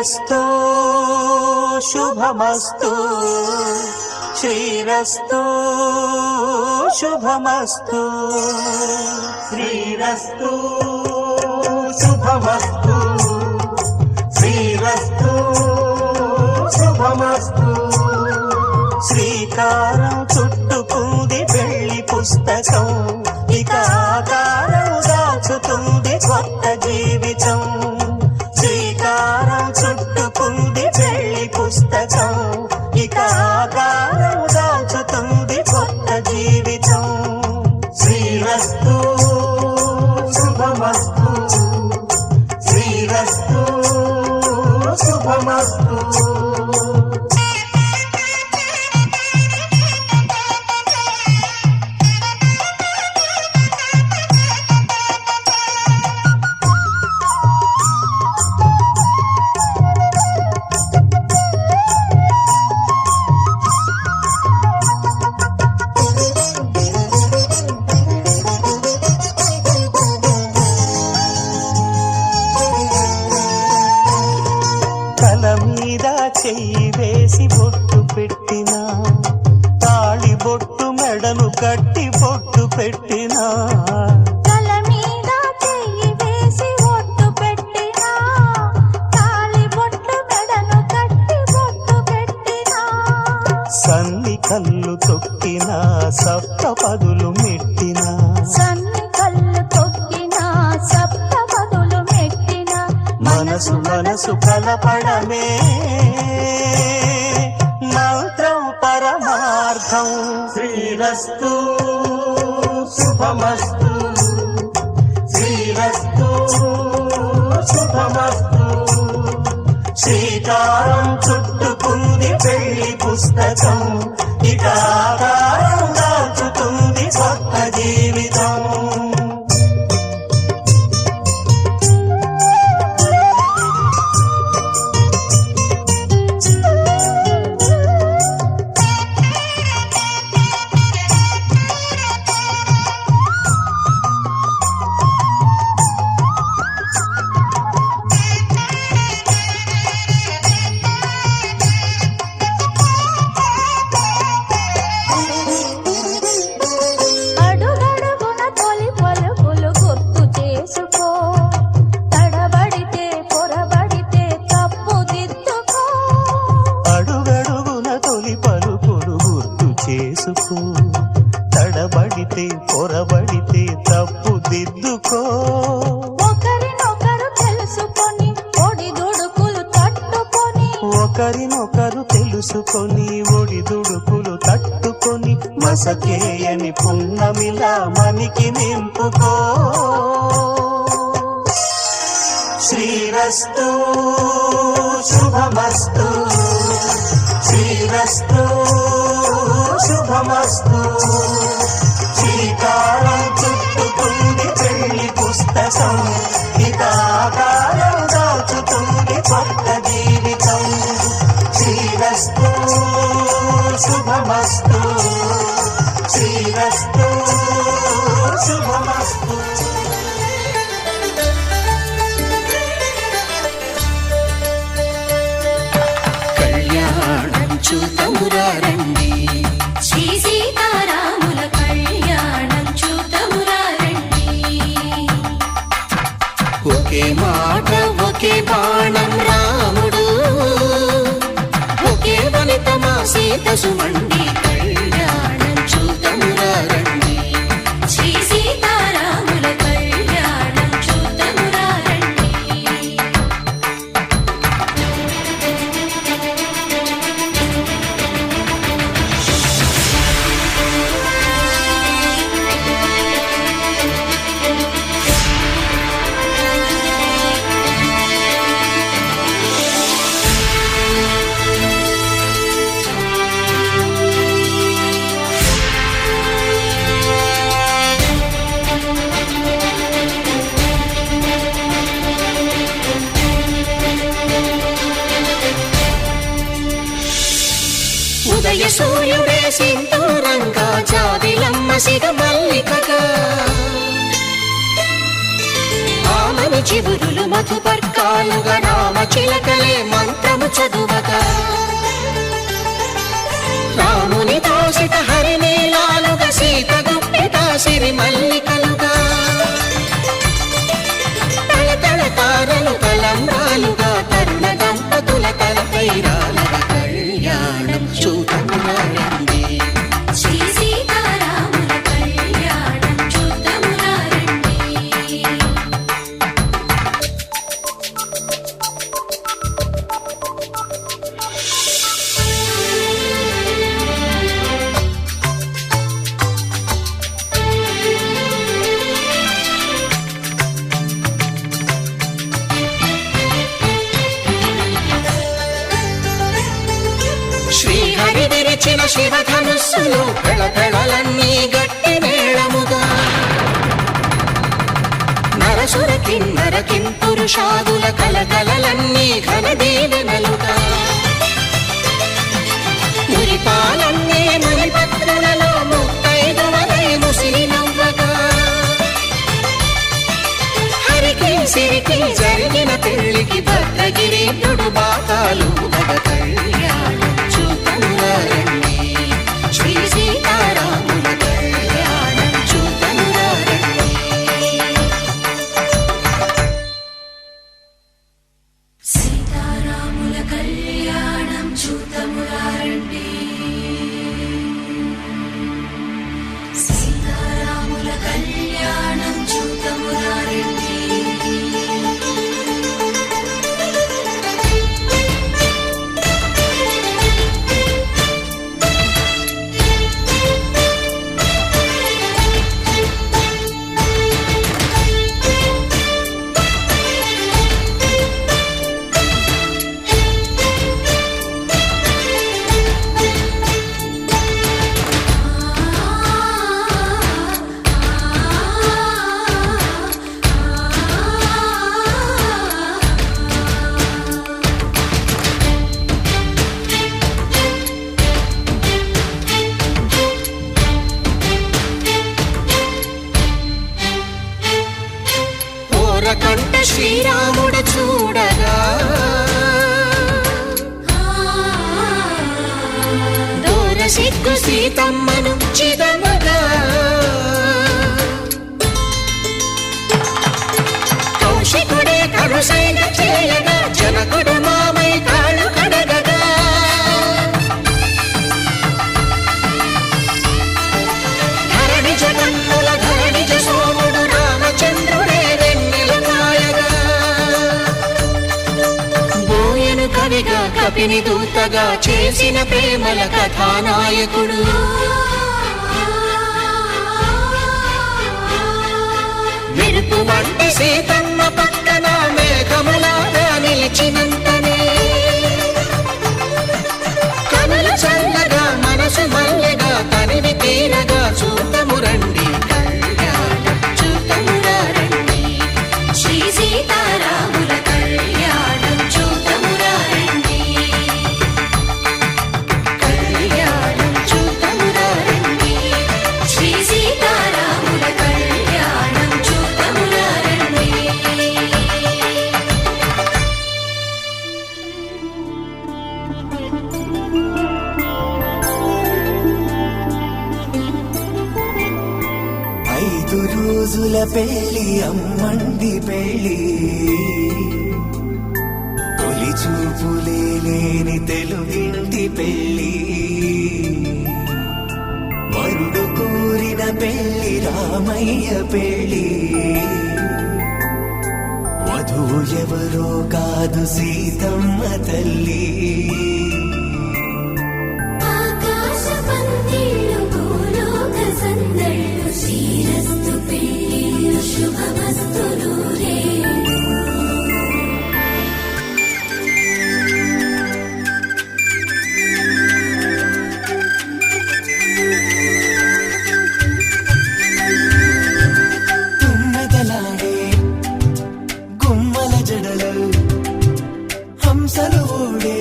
S5: శ్రీరస్తు శుభమస్తు శ్రీరస్తు శుభమస్తు శ్రీరస్తు శుభమస్తు శ్రీరస్తు శుభమస్తు శ్రీకారం చుట్టుకుంది పెళ్లి పుస్తకం ఇక ఆకారం దాచుతుంది కొత్త జీవితం శ్రీకారం చుట్టుకుంది పెళ్లి పుస్తకం ఇక ఆకారం దాచుతుంది కొత్త జీవితం శ్రీరస్తు శుభమస్తు శ్రీరస్తు శుభమస్తు తల మీద చెయ్యి వేసి బొట్టు పెట్టినా తాళి బొట్టు మెడను కట్టి బొట్టు పెట్టినా
S8: తల మీద చెయ్యి వేసి ఒట్టు పెట్టినా తాళి బొట్టు మెడను కట్టి బొట్టు పెట్టినా
S5: సన్ని కళ్ళు తొక్కినా సప్త పదులు మెట్టినా
S8: సన్ని కళ్ళు తొక్కినా సప్త పదులు మెట్టినా
S5: మనసు మనసు కలపడమే మంత్రం పరమార్థం శ్రీరస్తు శుభమస్తు శ్రీరస్తు శుభమస్తు శ్రీకారం చుట్టుకుంది పెళ్లి పుస్తకం ఇక ఆకారం దాచుతుంది కొత్త జీవితం
S8: అడుగడుగున తొలి పలుకులు గుర్తు చేసుకో తడబడితే పొరబడితే తప్పు దిద్దుకో
S5: అడుగడుగున తొలి పలుకులు గుర్తు చేసుకో తడబడితే పొరబడితే తప్పు దిద్దుకో
S8: ఒకరినొకరు తెలుసుకొని ఒడిదుడుకులు తట్టుకొని
S5: ఒకరినొకరు తెలుసుకొని ఒడిదుడుకులు తట్టుకొని మసకేయని పున్నమిలా మనికి నింపుకో శ్రీరస్తు శుభమస్తు శ్రీరస్తు శుభమస్తు శ్రీకారం చుట్టుకుంది పెళ్లి పుస్తకం ఇక ఆకారం దాచుతుంది కొత్త జీవితం శ్రీరస్తు శుభమస్తు శ్రీరస్తు శుభమస్తు
S1: కళ్యాణం చూతమురారండి
S2: శ్రీ సీతారాముల కళ్యాణం చూతమురారండి
S1: ఒకే మాట ఒకే బాణం రాముడు ఒకే వనిత మా సీత సుమండి కళ్యాణం చూతమురారండి
S2: శ్రీ సీతారాముల కళ్యాణం చూతమురారండి
S1: ఉదయ సూర్యుడే సింధూరంగా జాబిలమ్మ సిగ మల్లికగా ఆమని చిగురులు మధుపర్కాలుగా రామ చిలకలే మంత్రము చదువగా రాముని దోసిట హరినీలాలుగా సీత గుప్పిట సిరి మల్లికలుగా తళతళ తారలు తలంబ్రాలుగా తరుణ దంపతుల తలపైరాలుగా కళ్యాణం చూడండి.
S2: శ్రీ సీతారాముల కళ్యాణం చూద్దామురా రండి.
S1: శ్రీహరి విరిచిన శివధనుస్సులు పెళపెళలన్నీ గట్టి మేళముగా నరసుర కిన్నర కింపురుషాదుల కలకలలన్నీ ఘన దీవెనలుగా మురిపాలన్నీ మునిపత్రులలో ముత్తైదువలై ముసిరి నవ్వగా హరికి సిరికి జరిగిన పెళ్లికి భద్రగిరీంద్రుడు బాకాలు మగ కళ్యాణం చూద్దామురా రండి. శ్రీ సీతారాముల కళ్యాణం చూద్దామురా రండి.
S2: సీతారాముల కళ్యాణం చూద్దామురా రండి. సీతారాముల కళ్యాణం చూద్దామురా రండి.
S1: ఓరకంట శ్రీరాముడు చూడగా దూర సిగ్గు సీతమ్మను చిదమగా కౌశికుడే కరుసైన చేయగా జనకుడు మామై కాళ్ళు కడగగా ధరణి జగన్నుల ధరణిజ సోముడు రామచంద్రుడే వెన్నెల కాయగా బోయను కవిగా కపిని దూతగా చేసిన ప్రేమల కథానాయకుడు మెరుపు వంటి సీతమ్మ పక్కన మేఘములాగా నిలిచినంతనే కనులు చల్లగా మనసు మల్లెగా తనివి తీరగా చూద్దాము రండి. కళ్యాణం చూద్దామురా రండి.
S2: శ్రీ సీతారాముల కళ్యాణం చూద్దామురా రండి.
S1: కళ్యాణం చూద్దామురా రండి.
S2: శ్రీ సీతారాముల కళ్యాణం చూద్దామురా రండి.
S3: ఐదు రోజుల పెళ్లి అమ్మంది పెళ్లి తొలి చూపులే లేని తెలుగింటి పెళ్లి వరుడు కోరిన పెళ్లి రామయ్య పెళ్లి వధువు ఎవరో కాదు సీతమ్మ తల్లి
S2: ఆకాశ పందిళ్ళు భూలోక సందళ్ళు శ్రీరస్తు పెళ్ళిళ్ళు శుభమస్తు రే.
S3: తుమ్మెదలాడే గుమ్మల జడలు హంసలు ఊడే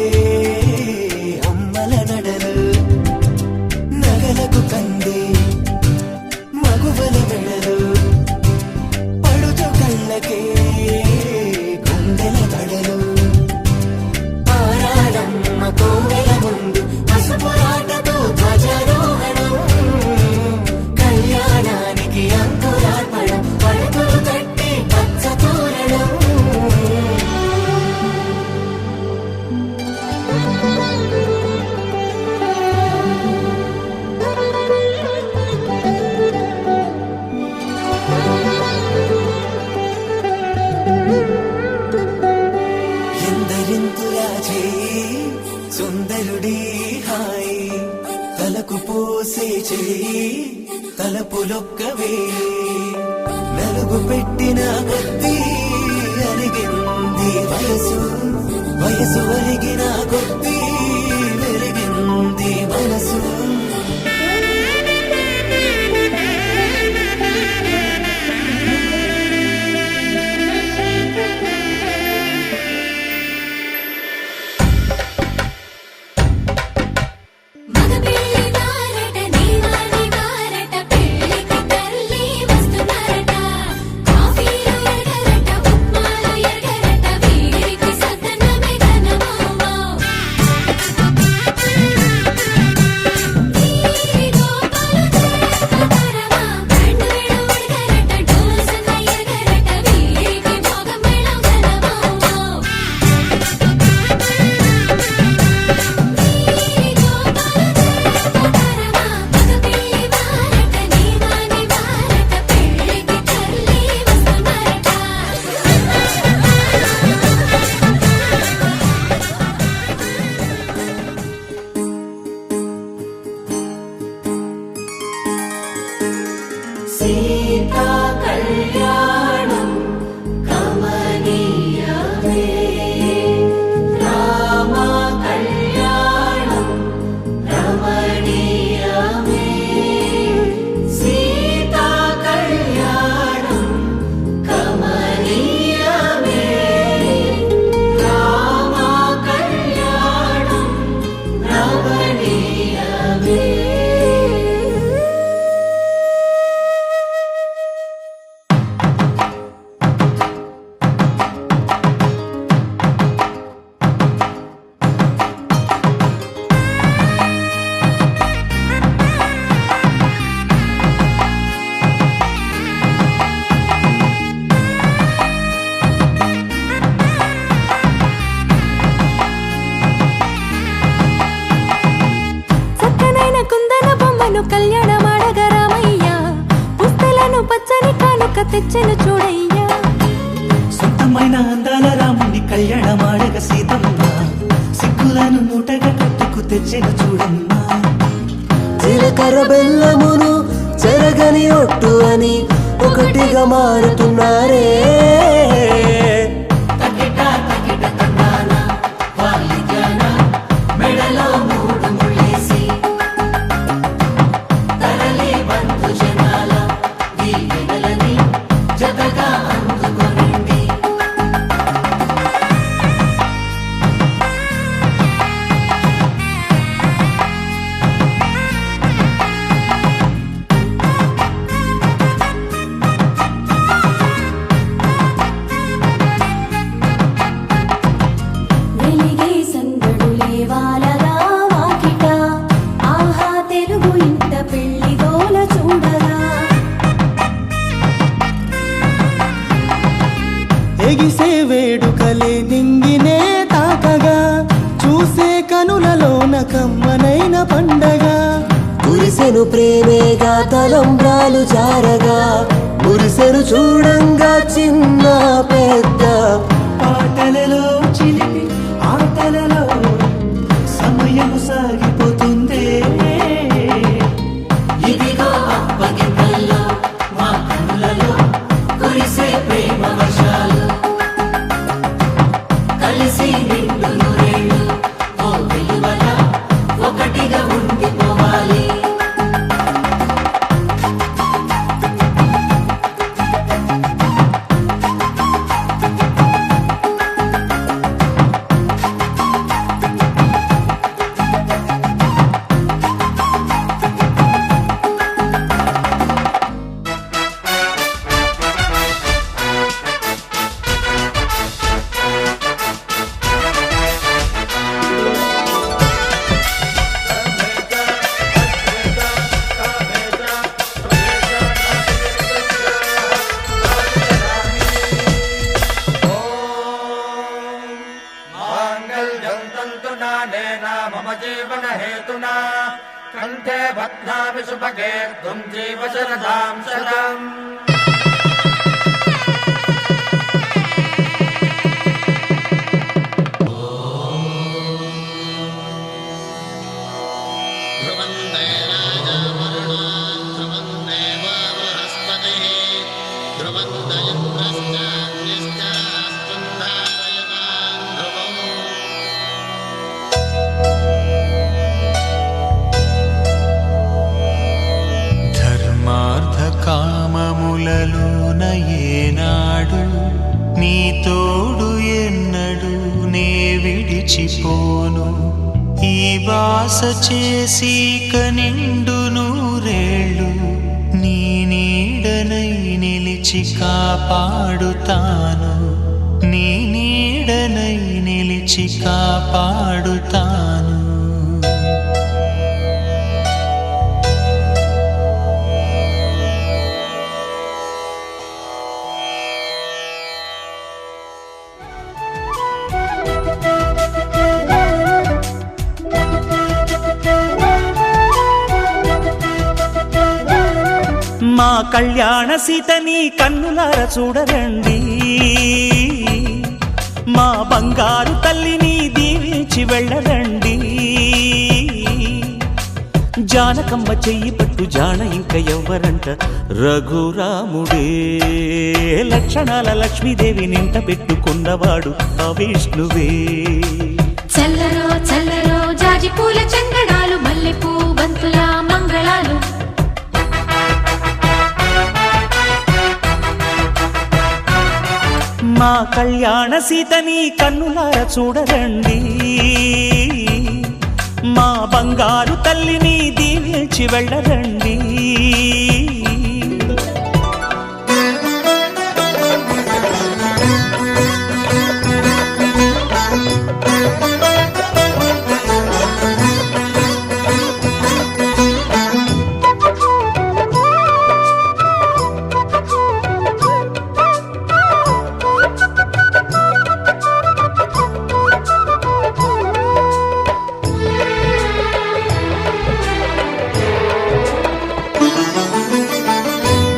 S3: తలకు పోసే చెయ్యి తలపులొక్కవే నలుగు పెట్టిన కొద్దీ అరిగింది వయసు వయసు అరిగిన కొద్దీ వెలిగింది మనసు
S2: మగ పెళ్లి వారట నీవాని వారట పెళ్లికి తల్లి వస్తున్నారట కాఫీలు ఎరగరట ఉప్మాలు ఎరగరట వీరికి సద్దనమే ఘనమౌమౌ వీరి గోపాలు చేస్తారమా బ్యాండ్ వేళ ఉడగరట డోలు సన్న ఎరగరట వీరికి మోగ మేళం ఘనమౌమౌ సీతా కళ్యాణం కమనీయమే రామ కళ్యాణం రమణీయమే సీతా కళ్యాణం కమనీయమే రామ కళ్యాణం రమణీయమే
S8: చక్కనైన కుందన బొమ్మను కళ్యాణమాడగ రామయ్య పుస్తలను పచ్చని కానుక తెచ్చెను చూడయ్యా
S3: సొంతమైన అందాల రాముని కళ్యాణమాడగ సీతమ్మ సిగ్గులను మూటగా కట్టుకు తెచ్చెను చూడమ్మా జీలకర్ర బెల్లమును చెరగని ఒట్టు అని ఒకటిగా మారుతున్నారే
S2: తకిట తకిట తందాన వాయిద్యాన మెడలో మూడు ముళ్ళేసి తరలి బంధు జనాల దీవెనలని జతగా అందుకొనింది వెలిగే సందడులే వాలగా వాకిట ఆహా తెలుగు ఇంట పెళ్లి గోల చూడగా
S1: ఎగిసే వేడుకలే నింగినే తాకగా చూసే కనులలోన కమ్మనైన పండగ
S3: కురిసెను ప్రేమేగా తలంబ్రాలు జారగా మురిసెను చూడంగా చిన్న పెద్ద పాటలలో చిలిపి ఆటలలో సమయము సాగిపోతుందే
S2: ఇదిగో అప్పగింతల్లో మా కనులలో కురిసే ప్రేమ వర్షాలు కలిసి నిండు నూరేళ్ళు ఓ వెలువల ఒకటిగా ఉండిపోవాలి
S9: मम जीवन हेतुना कंठे बध्नामि सुभगे त्वं जीव शरदां शतम् ध्रुव
S10: ధర్మార్థ కామములలోన ఏనాడు నీ తోడు ఎన్నడు నే విడిచిపోను ఈ బాస చేసి కనిండు నూరేళ్ళు నీ నీడనై నిలిచి కాపాడుతాను నీ నీడనై నిలిచి కాపాడుతాను
S3: మా కళ్యాణ సీతని కన్నులార చూడరండి మా బంగారు తల్లిని దీవించి వెళ్ళరండి జానకమ్మ చెయ్యి పట్టు జాన ఇంక ఎవ్వరంట రఘురాముడే లక్షణాల లక్ష్మీదేవి నింట పెట్టుకున్నవాడు ఆ విష్ణువే
S2: చల్లరో చల్లరో జాజి పూల చందనాలు మల్లెపూ బంతుల మంగళాలు
S3: మా కళ్యాణ సీతని కన్నులార చూడరండి మా బంగారు తల్లిని దీవించి వెళ్ళరండి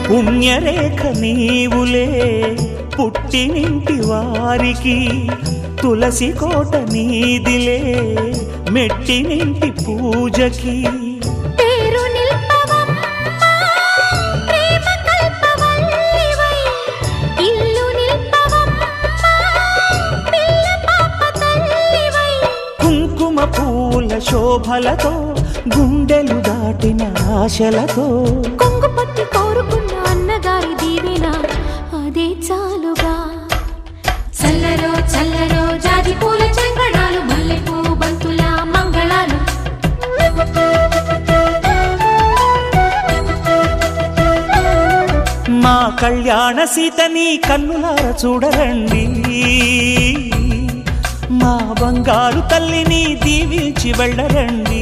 S3: పుణ్యరేఖ నీవులే పుట్టినింటి వారికి తులసి కోట నీదిలే మెట్టినింటి పూజకి
S8: పేరు నిల్పవమ్మా ప్రేమ కల్పవల్లివై ఇల్లు నిల్పవమ్మా పిల్ల పాప తల్లివై
S3: కుంకుమ పూల శోభలతో గుండెలు దాటిన ఆశలతో
S8: కొంగు పట్టి కోరుకున్న అన్నగారి దీవెన అదే చాలుగా
S2: చల్లరో చల్లరో జాజి పూల చందనాలు మల్లెపూ బంతుల మంగళాలు
S3: మా కళ్యాణ సీతని కన్నులార చూడరండి మా బంగారు తల్లిని దీవించి వెళ్ళరండి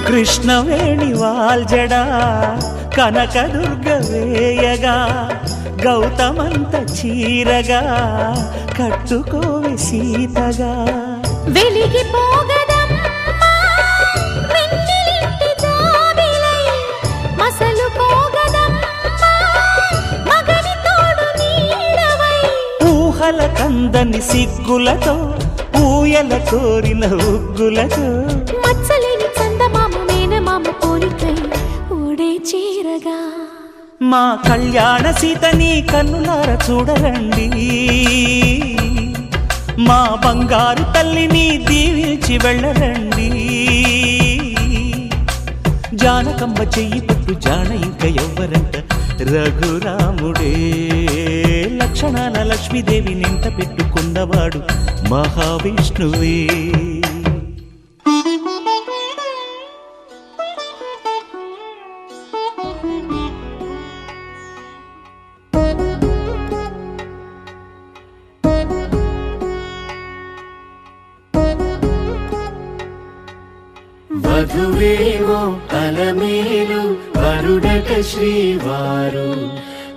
S3: కృష్ణవేణి వాల్జడా కనకదుర్గ వేయగా గౌతమంత చీరగా కట్టుకోవి సీతగా
S8: వెలిగిపోగదమ్మా వెన్నెలింటి జాబిలై మసలుకోగదమ్మా మగని తోడు నీడవై
S3: ఊహల కందని సిగ్గులతో ఊయల కోరిన ఉగ్గులతో
S8: మచ్చలేని చందమామ మేనమామ పోలికై ఓడే చీరగా
S3: మా కళ్యాణ సీతని కన్నులార చూడరండి మా బంగారు తల్లిని దీవించి వెళ్ళరండి జానకమ్మ చెయ్యి పట్టు జాన ఇంక ఎవ్వరంట రఘురాముడే లక్షణాల లక్ష్మీదేవి నింట పెట్టుకున్నవాడు మహావిష్ణువే
S1: వధువేమో అలమేలు వరుడట శ్రీవారు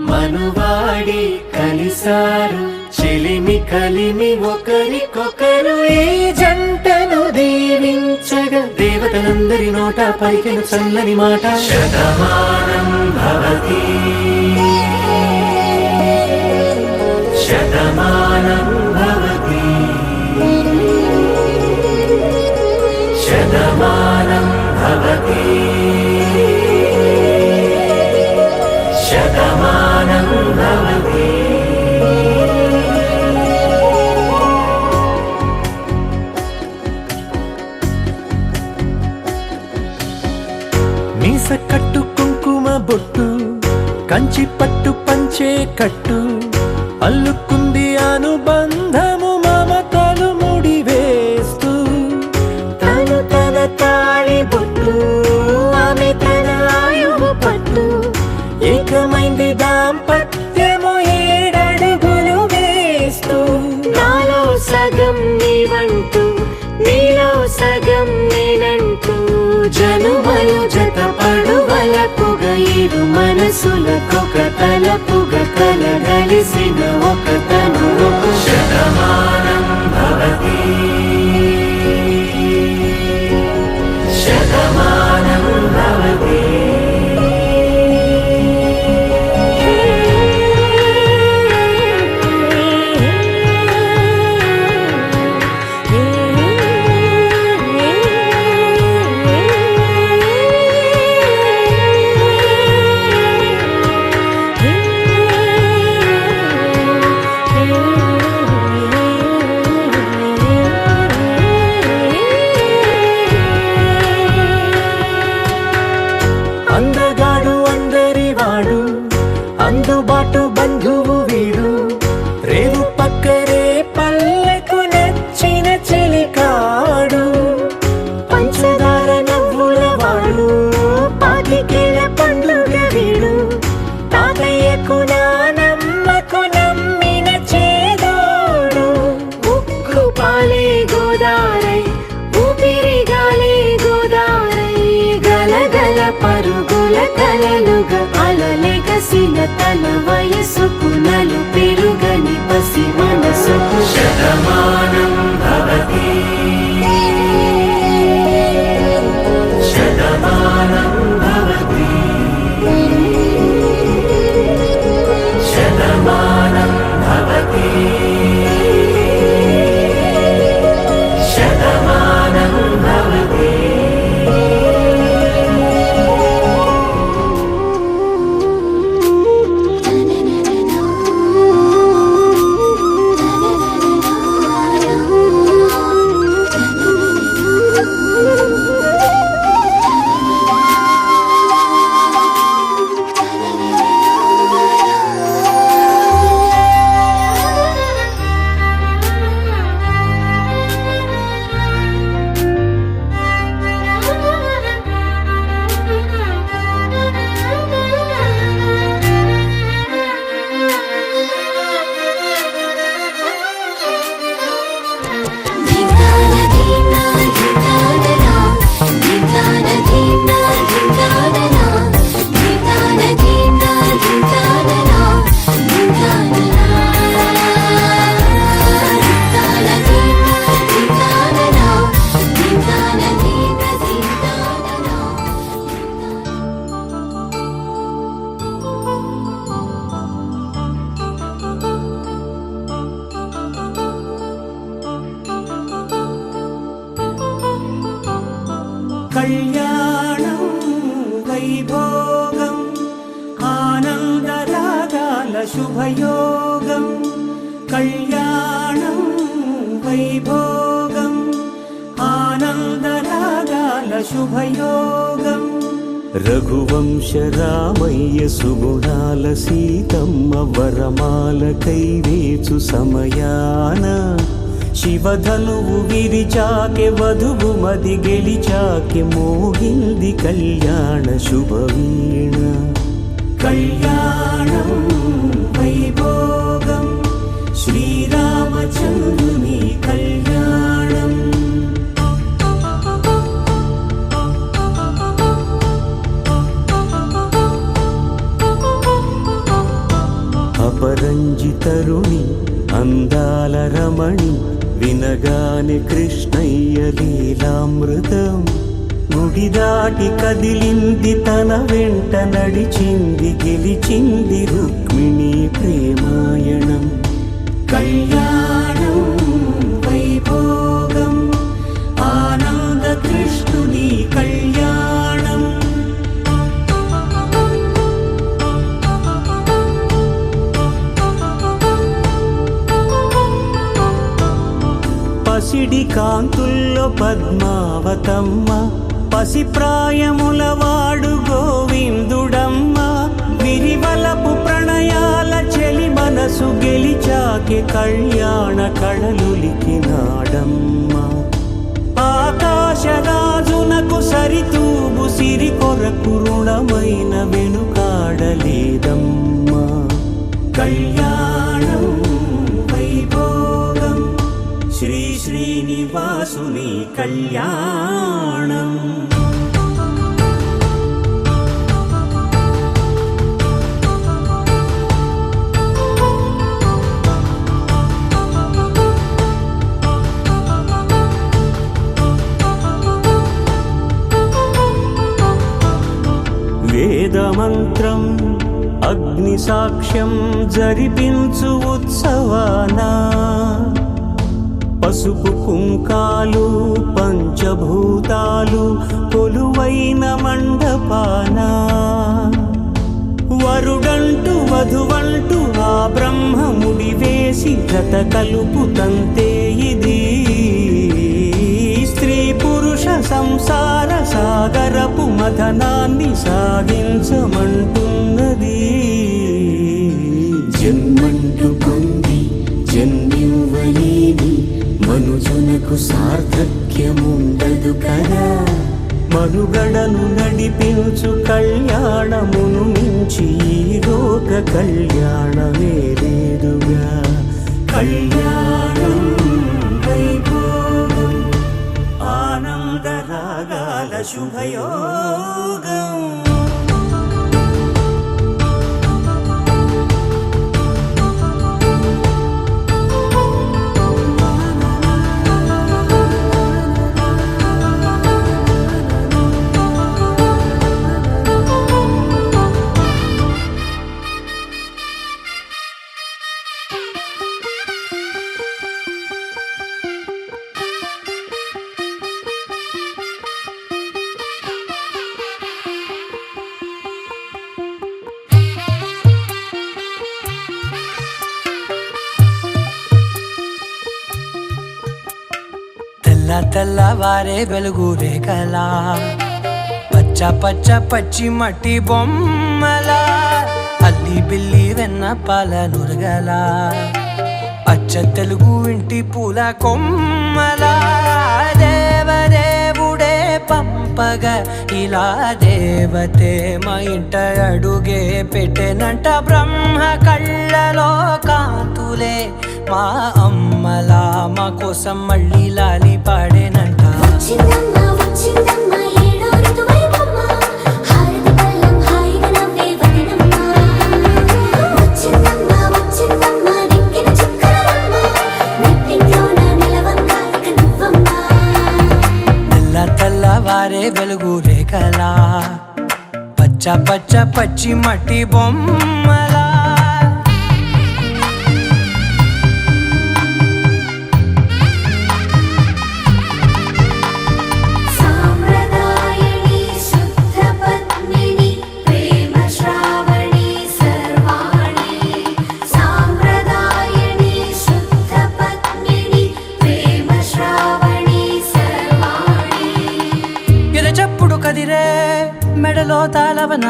S1: మనువాడి కలిసారు చెలిమి కలిమి ఒకరికొకరు ఈ జంటను దీవించగా దేవతలందరి నోట పలికిన చల్లని మాట శతమానం భవతి శతమానం భవతి శతమానం భవతి శతమానం భవతి. మీస కట్టు కుంకుమ బొట్టు కంచి పట్టు పంచే కట్టు అల్లుకుంది అనుబంధము మమతలు ముడి వేస్తూ తను తన తాళి బొట్టు ఆమె తన ఆయువు పట్టు ఏకమైంది దాంపత్యము 7 అడుగులు వేస్తూ నాలో సగం నీవంటూ నీలో సగం నేనంటూ జనుమలు జతపడువలపుగా 7 మనసులకొక తలపుగా కలగలిసిన ఒక తనువు శతమానం భవతి శతమానం భవతి. అందగాడు అందరివాడు అందుబాటు బంధువు వీడు రేవు పక్కరే పల్లెకు నచ్చిన చెలికాడు పంచదార నవ్వుల వాడు పాతికేల పండుగ వీడు తాతయ్యకు నానమ్మకు నమ్మిన చేదోడు ఉక్కు పాలే గోదారై ఊపిరి గాలే గోదారై గలగల పరుగుల కలలుగా అలలెగసిన తన వయసుకు నలు పెరుగని పసి మనసుకు శతమానం భవతి శతమానం భవతి శతమానం భవతి శతమానం భవతి. కళ్యాణం వైభోగం ఆనందరాగాల శుభయోగం కళ్యాణం వైభోగం ఆనందరాగాల శుభయోగం రఘువంశ రామయ్య సుగుణాల సీతమ్మ వరమాల కైవేచు సమయాన శివధనువు విరిచాకె వధువు మది గెలిచాకె మోగింది కళ్యాణ శుభవీణ కళ్యాణం వైభోగం శ్రీరామచంద్రుని కళ్యాణం రమణి వినగానే కృష్ణయ్య లీలామృతం గుడి దాటి కదిలింది తన వెంట నడిచింది గెలిచింది రుక్మిణి ప్రేమాయణం కళ్యాణం వైభోగం ఆనంద కృష్ణుని కళ్యాణం పసిడి కాంతుల్లో పద్మావతమ్మ పసిప్రాయముల వాడు గోవిందుడమ్మ విరివలపు ప్రణయాల చెలి మనసు గెలిచాకే కళ్యాణ కళలులికినాడమ్మ ఆకాశరాజునకు సరితూబు సిరి కొరకు రుణమైన వెనుకాడలేదమ్మా కళ్యాణం వైభోగం శ్రీ శ్రీనివాసుని కళ్యాణం వేదమంత్రం అగ్ని సాక్ష్యం జరిపించు ఉత్సవానా పసుపు కుంకాలు పంచభూతాలు కొలువైన మండపాన వరుడంటూ వధువంటూ ఆ బ్రహ్మముడి వేసి జత కలుపుతంతే ఇది స్త్రీ పురుష సంసార సాగరపు మథనాన్ని సాగించమంటున్నది జన్మంటూ పొంది జన్మివ్వలేని మనుజునకు సార్థక్యముండదు కదా మనుగడను నడిపించు కళ్యాణమును మించి ఈ లోక కళ్యాణమే లేదుగా కళ్యాణం వైభోగం ఆనందరాగాల శుభయోగం
S11: తెల్లవారే వెలుగు రేఖలా పచ్చ పచ్చ పచ్చి మట్టి బొమ్మలా అల్లి బిల్లి వెన్న పాల నురగలా అచ్చ తెలుగు ఇంటి పూల కొమ్మలా దేవదేవుడే పంపగా ఇలా దేవతే మా ఇంట అడుగే పెట్టెనంట బ్రహ్మ కళ్ళలో కాంతులే మా అమ్మలా మా కోసం మళ్ళీ లాలి పాడేనంట తెల్లవారే వెలుగు రేఖలా పచ్చ పచ్చ పచ్చి మట్టి బొమ్మలా మెడలో తాళవన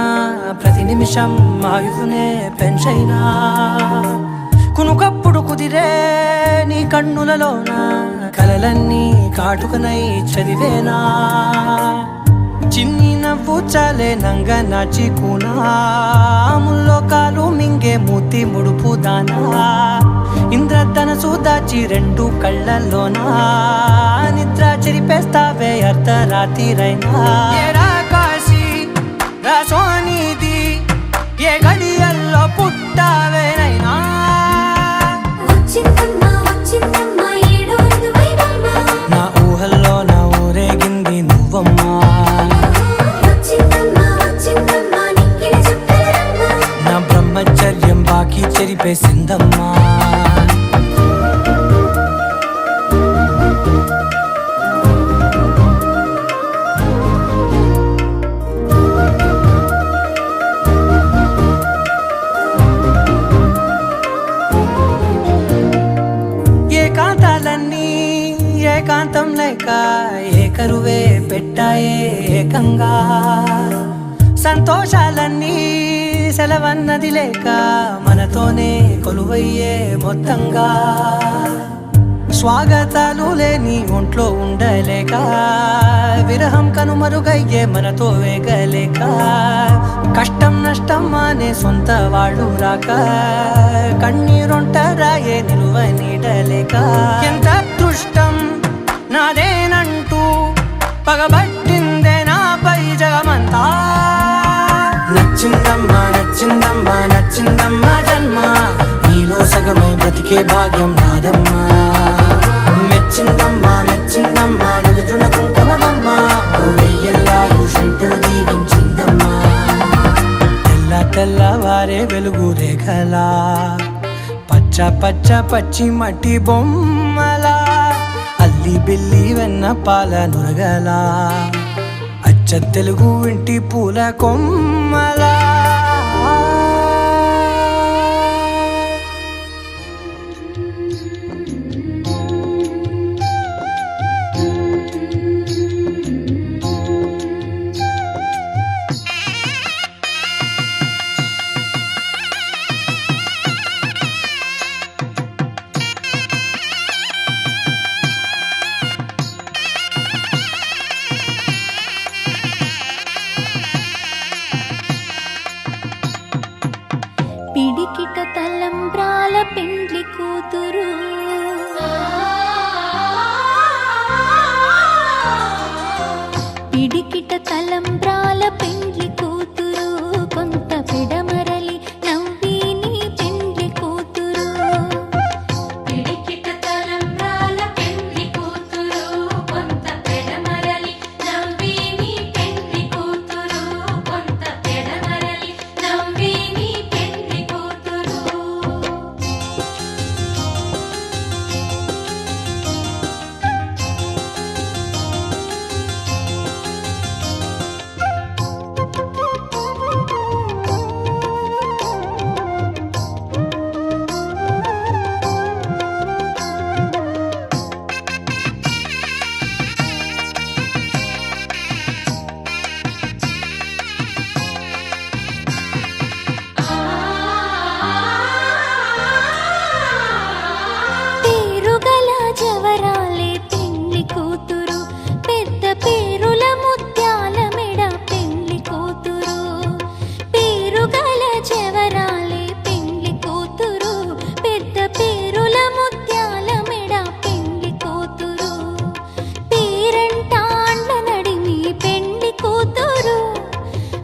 S11: ప్రతి నిమిషం ఆయుధునే పెంచైనా కునుకప్పుడు కుదిరే నీ కన్నులలోన కలలన్నీ కాటుకనై చదివేనా చిన్ని నవ్వు చాలే నంగ నాచి కూనాముల్లో కాలు మింగే మూతి ముడుపు దానా ఇంద్రధనసు దాచి రెండు కళ్ళల్లోనా నిద్ర చెరిపేస్తావే అర్ధరాత్రిరైనా సోనిది ఏ గడియల్లో పుట్టావేనైనా
S8: వచ్చిందమ్మా వచ్చిందమ్మా
S11: ఏకాంతం లేక ఏకరువే పెట్టాయే ఏకంగా సంతోషాలన్నీ సెలవన్నది లేక మనతోనే కొలువయ్యే మొత్తంగా స్వాగతాలు లేని ఒంట్లో ఉండలేక విరహం కనుమరుగయ్యే మనతో వేగలేక కష్టం నష్టం అనే సొంత వాళ్ళు రాక కన్నీరొంటరాయే నిలువ నీడలేక ఎంత అదృష్టం నాదేనంటూ పగబట్టిందే నాపై జగమంతా నచ్చిందమ్మా నచ్చిందమ్మా నచ్చిందమ్మా జన్మ నీలో సగమై బ్రతికే భాగ్యం నాదమ్మా మెచ్చిందమ్మా మెచ్చిందమ్మా నిలుచున కుంకుమమ్మా వెయ్యల్లా భూషంతులు దీవించిందమ్మా తెల్ల తెల్లవారే వెలుగు రేఖలా పచ్చ పచ్చ పచ్చి మట్టి బొమ్మలా అల్లి బిల్లి వెన్న పాల నురగలా అచ్చ తెలుగు ఇంటి పూల కొమ్మలా
S8: పిడికిట తలంబ్రాల పెండ్లి కూతురు పిడికిట తలంబ్రాల పెండ్లి కూతురు కొంత పిడమరలి నవ్విని పెండ్లి కూతురు
S2: పిడికిట తలంబ్రాల పెండ్లి కూతురు కొంత పెడమరలి నవ్విని పెండ్లి కూతురు కొంత పెడమరలి నవ్విని పెండ్లి కూతురు
S8: పేరుగల జవరాలే పెండ్లి కూతురు పెద్ద పేరుల ముత్యాల మెడ పెండ్లి కూతురు పేరుగల జవరాలే పెండ్లి కూతురు పెద్ద పేరుల ముత్యాల మెడ పెండ్లి కూతురు పేరంటాండ్ల నడిమి పెండ్లి కూతురు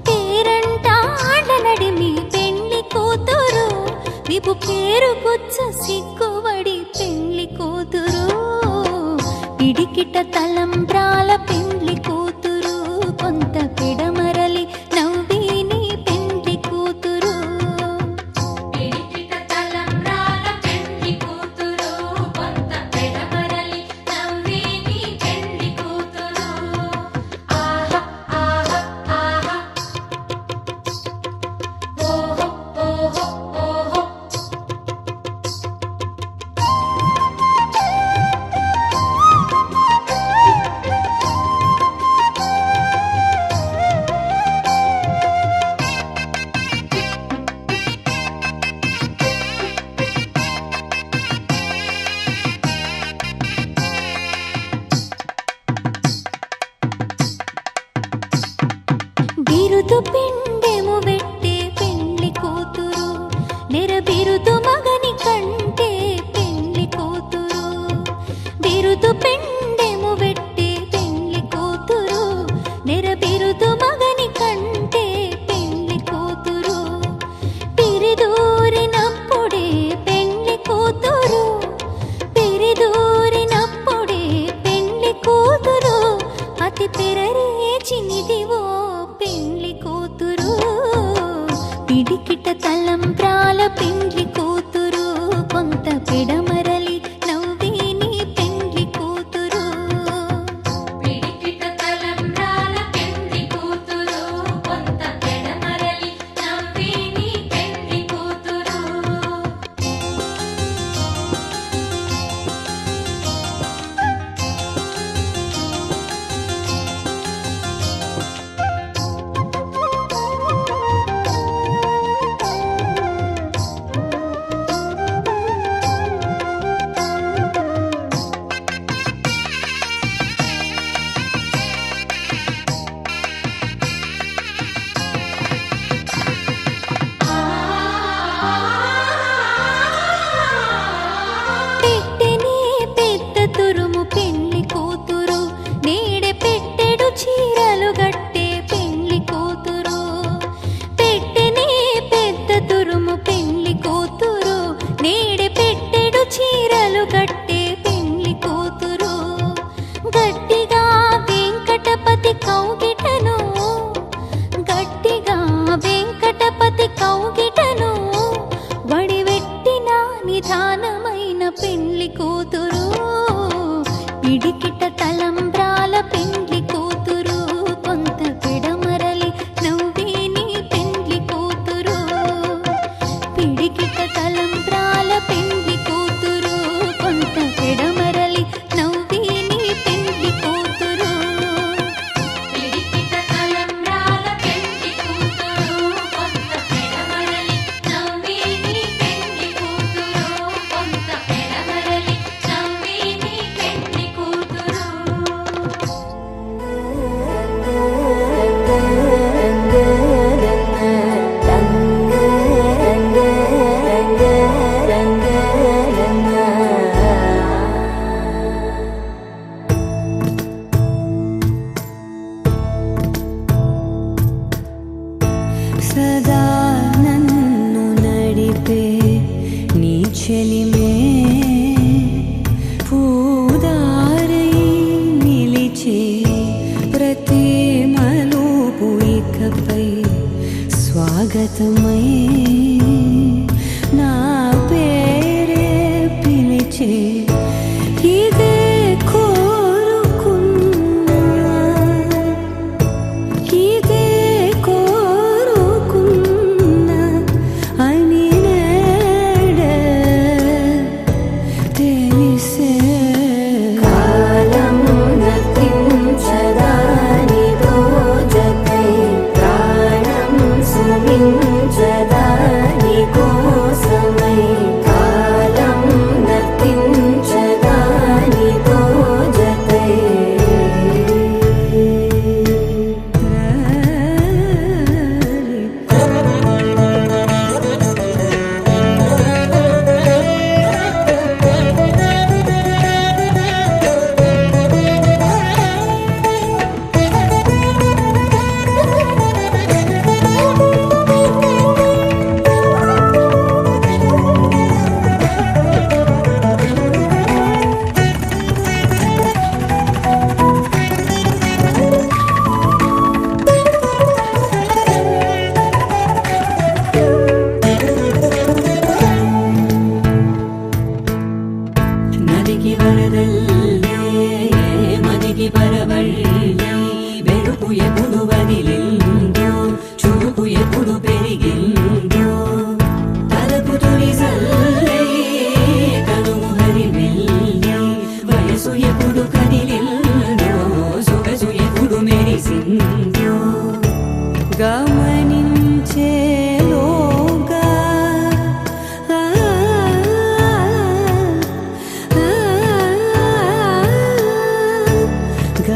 S8: పేరంటాండ్ల నడిమి పెండ్లి కూతురు విపు పేరు గుచ్చ సిగ్గువడి పెండ్లి కూతురు పిడికిట తలంబ్రాల పెండ్లి కూతురు కొంత పిడమరలి నవ్విని పెండ్లి కూతురు
S2: పిడికిట తలంబ్రాల పెండ్లి కూతురు కొంత పెడమరలి నవ్విని పెండ్లి కూతురు ఆహా ఆహా ఆహా ఓహో ఓహో ఓహో
S8: బిరుదు పిండెము వెట్టే పెండ్లి కూతురు నెర బిరుదు మగని కంటే పెండ్లి కూతురు బిరుదు పిండెము వెట్టే పెండ్లి కూతురు నెర బిరుదు మగని కంటే పెండ్లి కూతురు పిరిదూరినప్పుడే పెండ్లి కూతురు పిరిదూరినప్పుడే పెండ్లి కూతురు అతి పెరరేచినిదివో పెండ్లి కూతురు పిడికిట తలంబ్రాల పెండ్లి కూతురు కొంత పిడమరలి నవ్విని పెండ్లి కూతురు
S2: పిడికిట తలంబ్రాల పెండ్లి కూతురు కొంత పెడమరలి నవ్విని పెండ్లి కూతురు
S8: పిడికిట తలంబ్రాల పెండ్లి కూతురు కొంత పెడమరలి నవ్వే నీ పెండ్లి కూతురు పిడికిట తలంబ్రాల పెండ్లి కూతురు కొంత పెడమరలి నవ్వే నీ పెండ్లి కూతురు
S2: పిడికిట తలంబ్రాల పెండ్లి కూతురు కొంత పెడమరలి నవ్వే నీ పెండ్లి కూతురు కొంత పెడమరలి నవ్వే నీ పెండ్లి కూతురు
S8: సదా నన్ను నడిపే నీ చెలిమే పూదారై నిలిచే ప్రతి మలుపు ఇకపై స్వాగతమై నా పేరే పిలిచే ఇదే కోరుకున్నా ఇదే కోరుకున్నా అని నేడే తెలిసే కాలం నతించదాని రోజకై ప్రాణం సుమించదాని కోసమై కాలం నతించదాని రోజకై నదికి వరదల్లే మదికి పరవళ్ళే వెలుపు ఎప్పుడు వదిలిందో చురుకు ఎప్పుడు పెరిగిందో తలపు తొలి సల్లే కనుము హరిమెల్లే వయసు ఎప్పుడు కదిలిందో సొగసు ఎప్పుడు మెరిసిందో గమనించేలోగా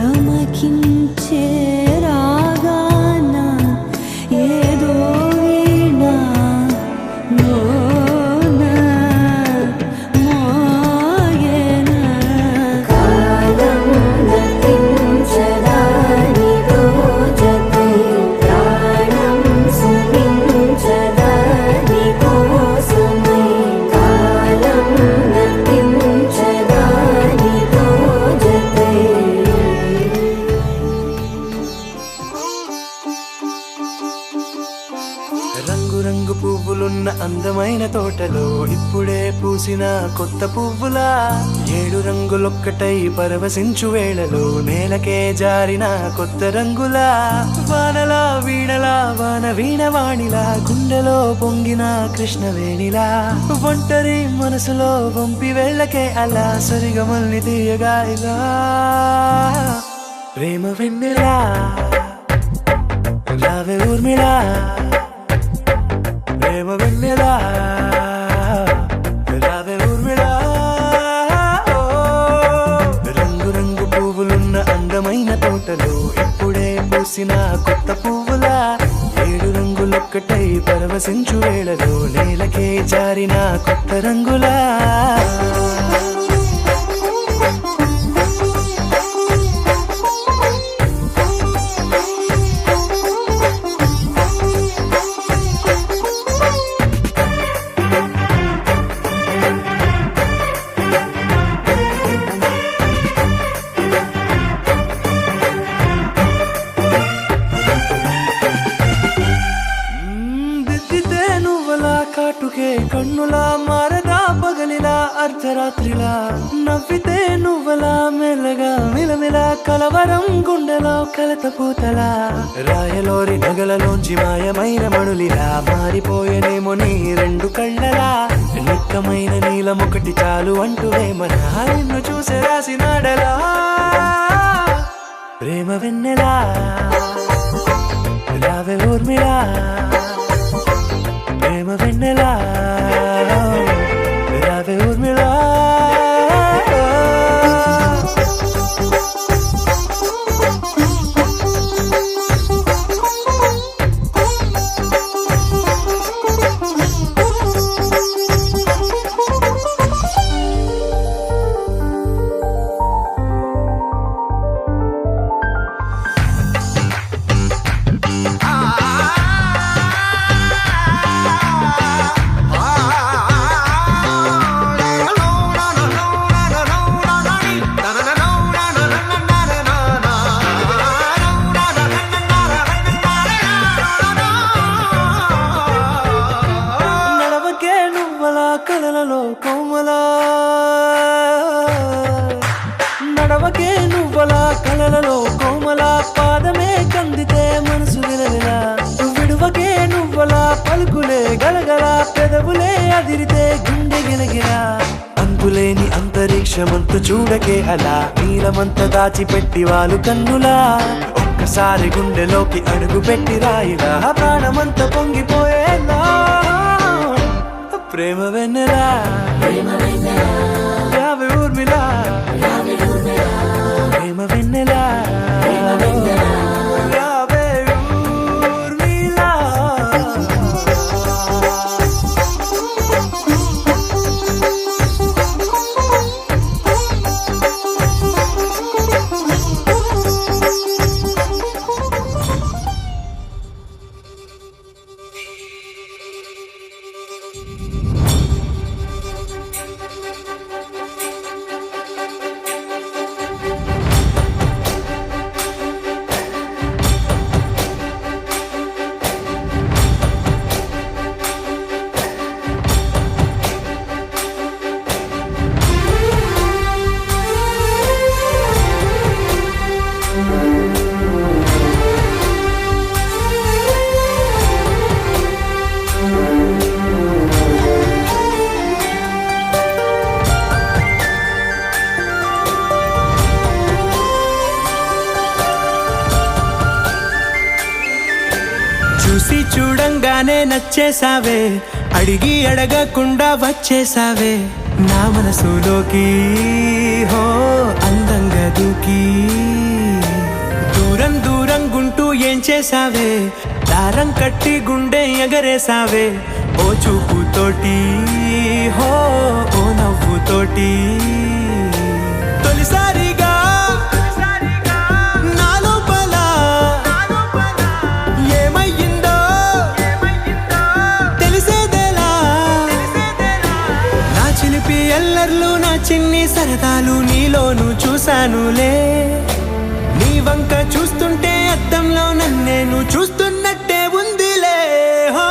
S8: గమకించే రాగాన ఏదో వీణా మోనా మోయేనా కాలం నతించదాని రోజకై ప్రాణం సుమించదాని కోసమై కాలం నతించదాని రోజకై
S11: రంగు రంగు పువ్వులున్న అందమైన తోటలో ఇప్పుడే పూసిన కొత్త పువ్వులా 7 రంగులొక్కటై పరవశించు వేళలో నేలకే జారిన కొత్త రంగులా వానలా వీణలా వాన వీణవాణిలా గుండెలో పొంగిన కృష్ణవేణిలా ఒంటరి మనసులో వంపి వెళ్ళకే అలా సరిగమల్ని తీయగా ఇలా ప్రేమ వెన్నెలా రావే ఊర్మిళా ప్రేమ వెన్నెలా రావే ఊర్మిళా రంగు రంగు పువ్వులున్న అందమైన తోటలో ఇప్పుడే పూసిన కొత్త పువ్వులా 7 రంగులొక్కటై పరవశించు వేళలో నేలకే జారిన కొత్త రంగులా కాటుకే కన్నులా మారదా పగలిలా అర్ధరాత్రిలా
S3: మెల్లగా మెల్లగా మిలమిల కలవరం గుండెలో కలత పూతలా రాయలోరి నగలలోంచి మాయమైన మణులిలా మారిపోయేనేమో నీ రెండు కళ్ళలా నిక్కమైన నీలం ఒకటి చాలు అంటూ వేమనా నిన్ను చూసే రాసినాడలా ప్రేమ వెన్నెలా రావే ఊర్మిళా ప్రేమ వెన్నెలా రావే ఊర్మిళా కలలలో కోమలా నడవకే నువ్వలా కలలలో కోమలా పాదమే కందితే మనసు విలవిలా విడువకే నువ్వలా పలుకులే గలగల పెదవులే అదిరితే గుండె గిలగిలా అంతులేని అంతరిక్షమంతు చూడకే అలా నీలమంత దాచిపెట్టి వాళ్ళు కన్నులా ఒక్కసారి గుండెలోకి అడుగు పెట్టి రాయిలా ప్రాణమంత పొంగిపోయేలా ప్రేమ వెన్నెలా రావే ఊర్మిళా ప్రేమ వెన్నెలా రావే ఊర్మిళా చూసి చూడంగానే నచ్చేసావే అడిగి అడగకుండా వచ్చేసావే నా మనసులోకి హో అందంగా దూకి దూరం దూరం గుంటూ ఏం చేసావే దారం కట్టి గుండె ఎగరేసావే ఓ చూపుతోటి హో ఓ నవ్వుతోటి తొలిసారిగా ఎల్లర్లు నా చిన్ని సరదాలు నీలోను చూశానులే నీ వంక చూస్తుంటే అద్దంలో నన్నేను చూస్తున్నట్టే ఉందిలే హో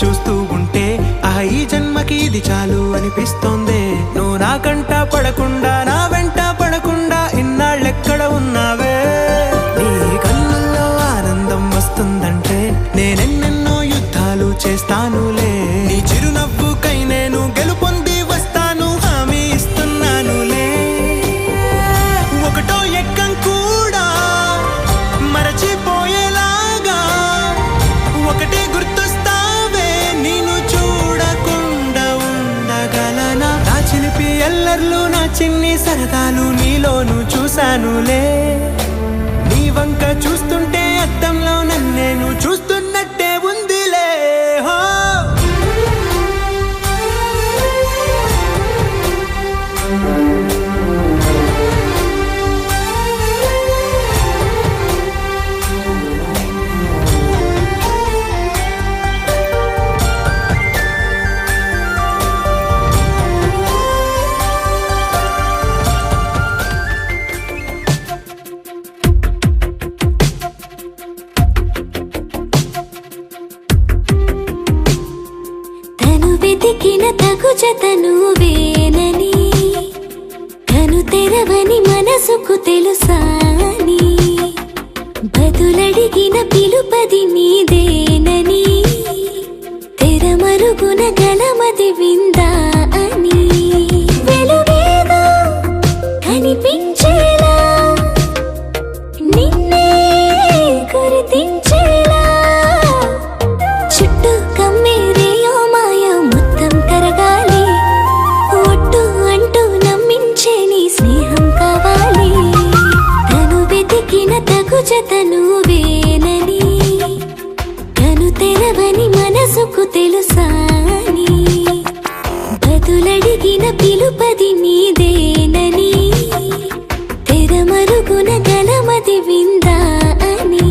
S3: చూస్తూ ఉంటే ఈ జన్మకి ఇది చాలు అనిపిస్తోంది నువ్వు నా కంట పడకుండా నా వెంట పడకుండా ఇన్నాళ్ళెక్కడ ఉన్నావే నీ కన్నుల్లో ఆనందం వస్తుందంటే నేనెన్నెన్నో యుద్ధాలు చేస్తానులే నీ చిరునవ్వుకై నేను గెలుపొంది వస్తాను హామీ ఇస్తున్నానులే ఒకటో ఎక్కం కూడా మరచిపోయేలాగా ఒకటే గుర్తొస్తావే నేను చూడకుండా ఉండగలనా నా చిలిపి ఎల్లర్లు నా చిన్ని సరదాలు నీలోను చూశానులే నీ వంక చూస్తుంటే అద్దంలో నన్నేను చూస్తున్నట్టే ఉందిలే హో
S8: మనసుకు తెలుసాని బదులడిగిన పిలుపది నీదేనని తెరమరుగున గలమది విందా అని వెలుగేదో కనిపించేలా నిన్నే గుర్తించేలా చుట్టూ కమ్మేరేయో మాయ మొత్తం కరగాలి ఒట్టు అంటూ నమ్మించే నీ స్నేహం కావాలి తను వెతికిన తగు జతను వేనని తను తెరవని మనసుకు తెలుసాని బదులడిగిన పిలుపది నీదేనని తెరమరుగున గలమది విందా అని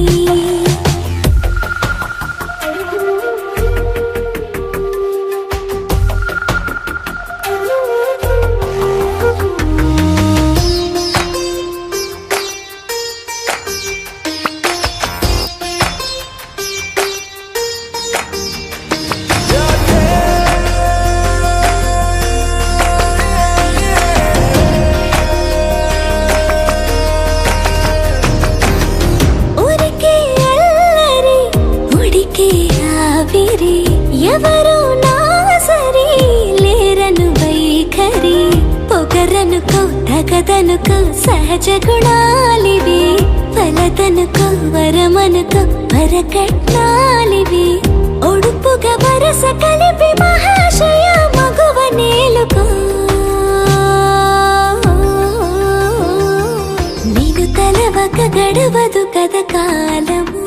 S8: ఊరికే అల్లరి ఉడికే ఆవిరి ఎవరు నా సరి లేరను వైఖరి పొగరనుకో తగదనుకో సహజ గుణాలివి ఫలదనుకో వరమనుకో వరకట్నాలివి ఒడుపుగా వరస కలిపి మహాశయ మగువ నేలుకో నేను తలవక గడవదు కద కాలము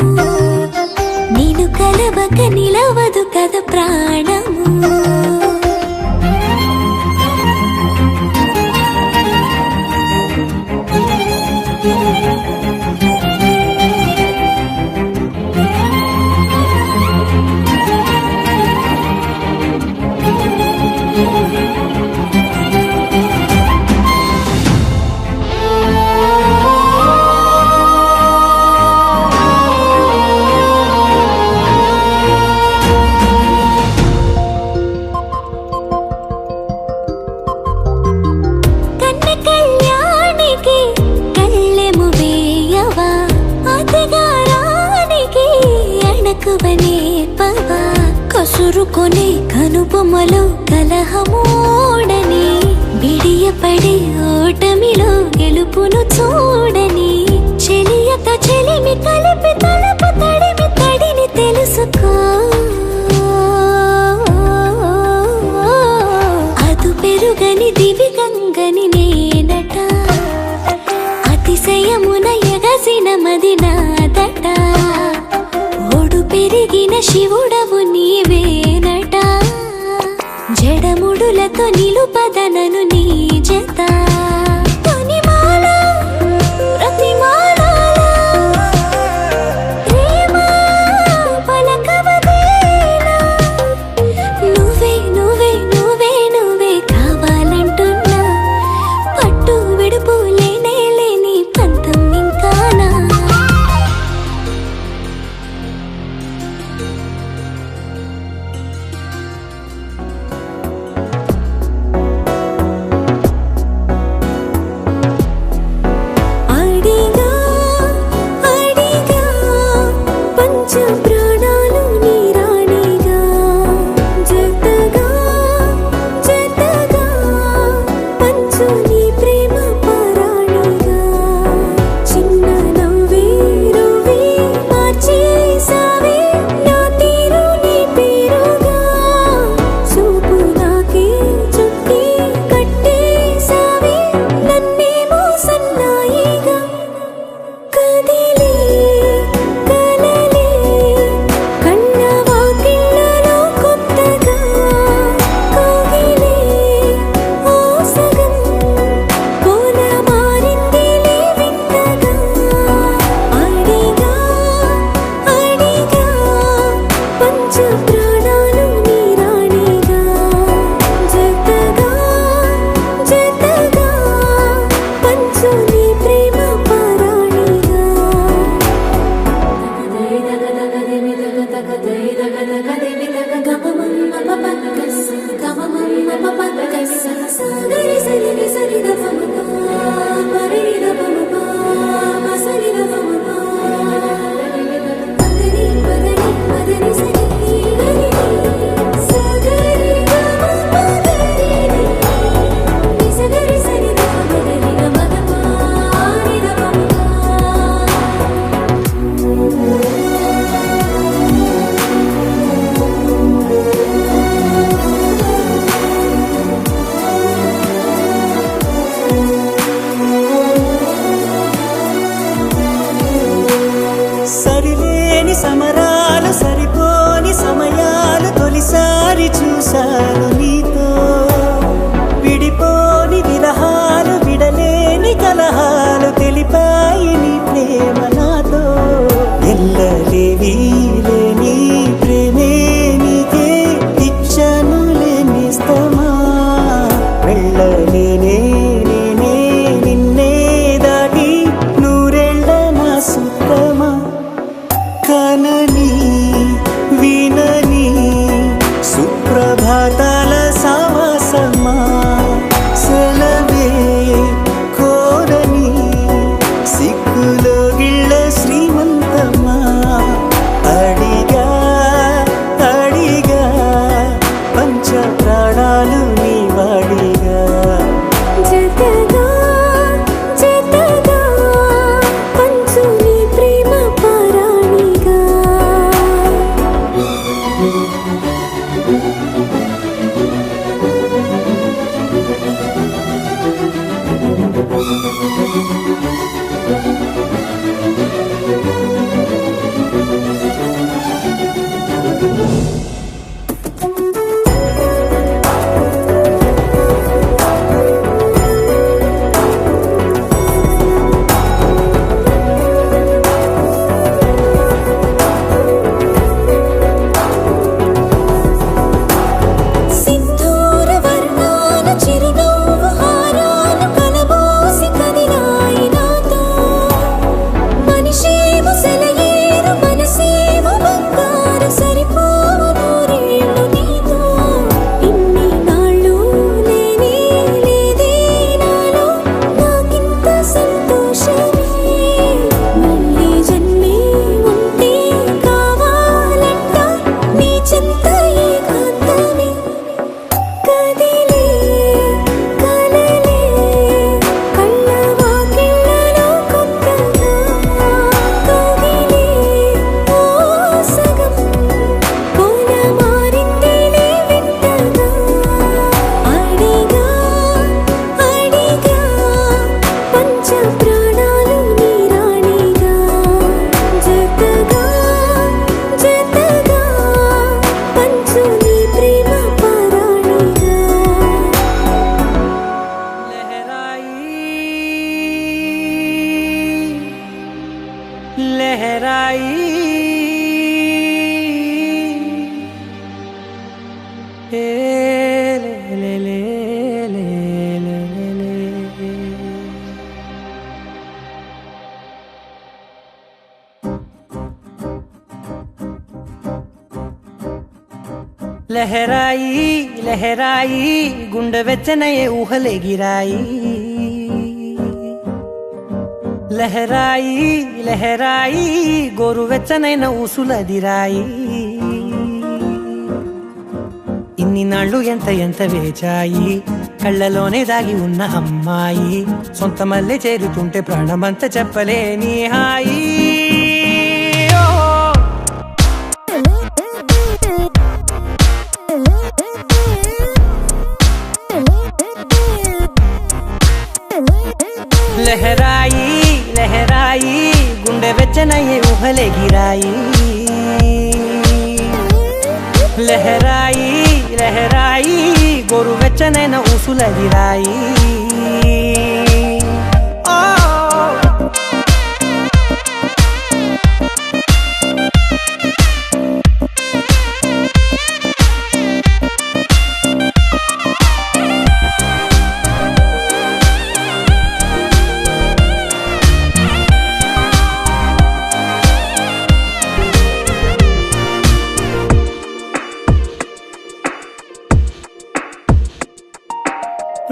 S8: నేను కలవక నిలవదు కద ప్రాణము కన్న కళ్యాణికి కళ్ళెము వేయవా అతగారానికి అణకువనే పవా కసురుకొనే కనుబొమ్మలో కలహమోడని బిడియపడే ఓటమిలో గెలుపును చూడని చెలియతో చెలిమి కలిపి తలపు తడిమి తడిని తెలుసుకో అదు పెరుగని దివి గంగని నేనట అతిశయమున ఎగసిన మది నాదట ఓడు పెరిగిన శివుడవు నీవేనట జడముడులతో నిలుపదనను నీ జత తొనిమాల ప్రతిమాలాల ప్రేమ పలకవదేలా నువ్వే నువ్వే నువ్వే నువ్వే కావాలంటున్నా పట్టు విడుపు లేనే లేని పంతం ఇంకానా
S3: నేనే నేనే నిన్నే దాటి నూరెళ్ళ నా సుత్తమా కనని వినని సుప్రభాతాల సావాసమా సెలవే కోరని సిక్కులో గిళ్ళ శ్రీమంతమా అడిగా అడిగా పంచ ప్రాణాలు నీ వాడిగా
S8: జతగా జతగా పంచు నీ ప్రేమ పారాణిగా సింధూర వర్ణాల చిరునవ్వు హారాలు కలబోసి కదిలాయి నాతో మనిషేమో సెలయేరు మనసేమో బంగారు సరిపోవు నూరేళ్ళు నీతో ఇన్ని నాళ్ళు లేనే లేదే నాలో నాకింత సంతోషమే మళ్ళీ జన్మే ఉంటే కావాలంట నీ చెంత ఏకాంతమే కదిలే కలలే కళ్ళ వాకిళ్ళలో కొత్తగా కదిలే ఓ సగం కోన మారిందిలే వింతగా అడిగా అడిగా పంచ ప్రాణాలు నీ రాణిగా జతగా జతగా పంచు నీ ప్రేమ పారాణిగా
S3: లహరాయి ఏ లే లే లే లే లే లే. లహరాయి లహరాయి గుండె వెచ్చనయే ఊహలెగిరాయి లహరాయి లహరాయి గోరు వెచ్చనైన ఊసులదిరాయి ఇన్ని నాళ్ళు ఎంత ఎంత వేచాయి కళ్ళలోనే దాగి ఉన్న అమ్మాయి సొంత మల్లె చేరుతుంటే ప్రాణమంతా చెప్పలేని హాయి ఓ లహరాయి లహరాయి గుండె వెచ్చనయ్యే ఊహలెగిరాయి లహరాయి లహరాయి గోరు వెచ్చనైన ఊసులదిరాయి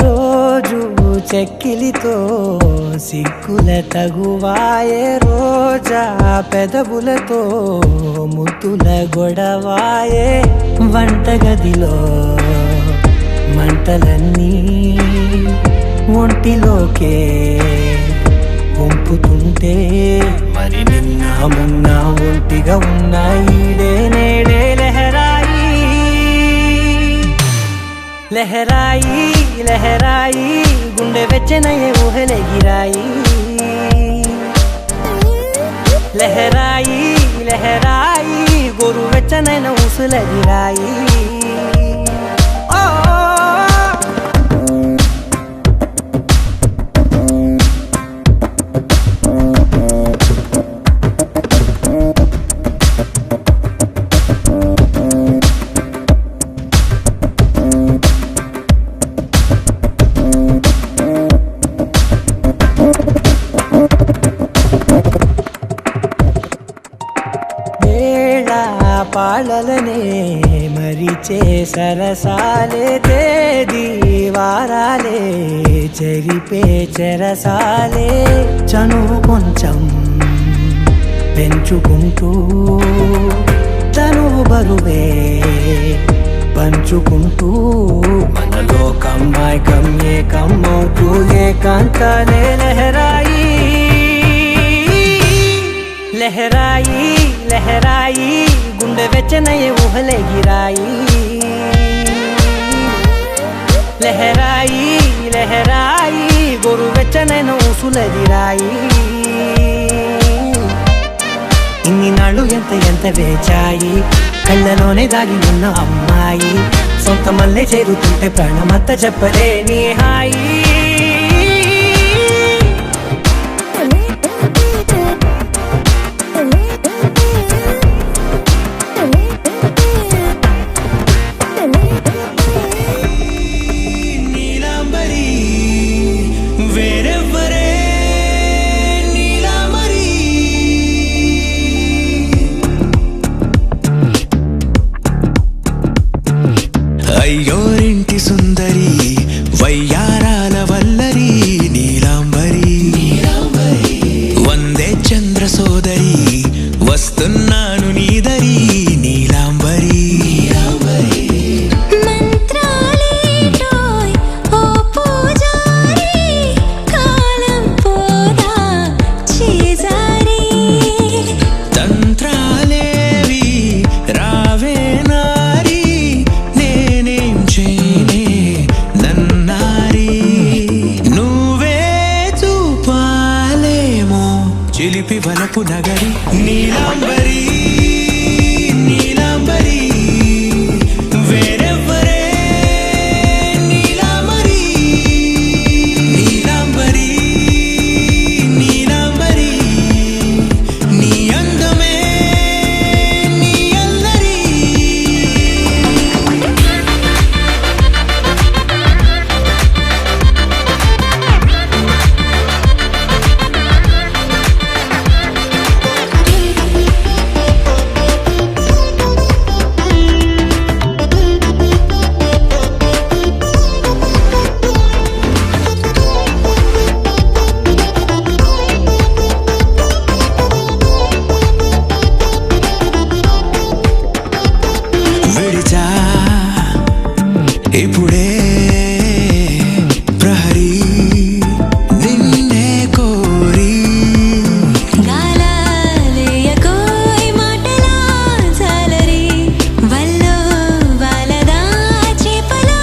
S3: రోజు చెక్కిలితో సిగ్గుల తగువాయే రోజా పెదవులతో ముద్దుల గొడవాయే వంటగదిలో మంటలన్నీ ఒంటిలోకే వంపుతుంటే మరి నిన్న మొన్న ఒంటిగా ఉన్నాయి నేడే లహరాయి లహరాయి లహరాయి గుండె వెచ్చనయ్యే ఊహలెగిరాయి లహరాయి లహరాయి గోరు వెచ్చనైన ఊసులదిరాయి
S11: వాళ్ళలనే మరిచే సరసాలే తేదీ వారాలే చెరిపే చెరసాలే చనువు కొంచెం పెంచుకుంటూ తనువు బరువే పంచుకుంటూ మనలో కమ్మాయికం ఏకమవుతూ ఏకాంతాలే లహరాయి లహరాయి లహరాయి గుండె వెచ్చనయ్యే ఊహలే గిరాయి లహరాయి లహరాయి గోరు వెచ్చనైన ఊసులెదిరాయి ఇన్ని నాళ్ళు ఎంత ఎంత వేచాయి కళ్ళలోనే దాగి ఉన్న అమ్మాయి సొంత మల్లె చేరుతుంటే ప్రాణమంతా చెప్పలేని హాయి
S10: అయ్యోరింటి సుందరి వయ్యారాల వల్లరి నీలాంబరి వందే చంద్ర సోదరి వస్తున్నాను నీదరి నీలాంబరి
S8: మంత్రాలేటోయ్ ఓ పూజారి కాలం పోదా చేజారి
S10: తంత్రాలేవి రావే నారి నేనేం చేయనే నన్నారి నువ్వే చూపాలేమో చిలిపి వలపు నగరి నీలాంబరి నీలాంబరి వేరెవ్వరే నీలాంబరి నీలాంబరి నీలాంబరి నీ అందమే నీ అల్లరి విడిచా ఇప్పుడే ప్రహరీ నిన్నే కోరి
S8: గాలాలేయకోయ్ మాటలా జాలరి వల్లో వాలదా చేపలా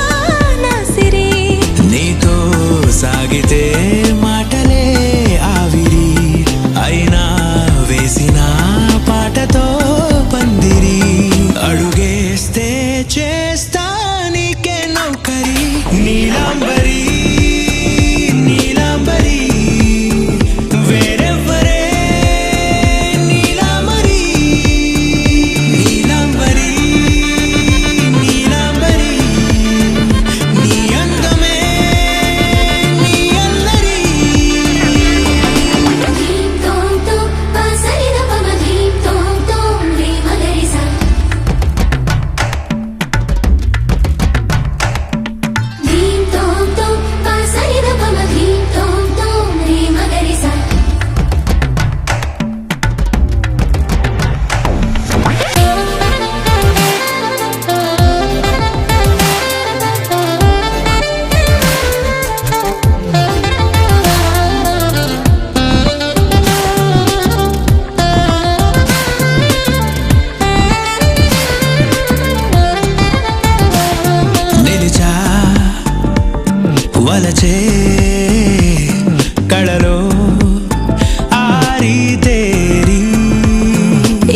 S8: నాసిరి
S10: నీతో సాగితే మాటలే ఆవిరి అయినా వేసిన పాటతో పందిరి అడుగేస్తే చేస్తా నీకే నౌకరి నీలాంబరి నీలాంబరి వేరెవ్వరే నీలాంబరి నీలాంబరి నీలాంబరి నీ అందమే నీ అల్లరి
S2: ధీం తోం తోం పసరిద పమ ధీం తోం తోం రే మగరిసా ధీం తోం తోం పసరిద పమ ధీం తోం తోం రే మగరిసా
S10: నిలిచా వలచే కళలో ఆరి తేరి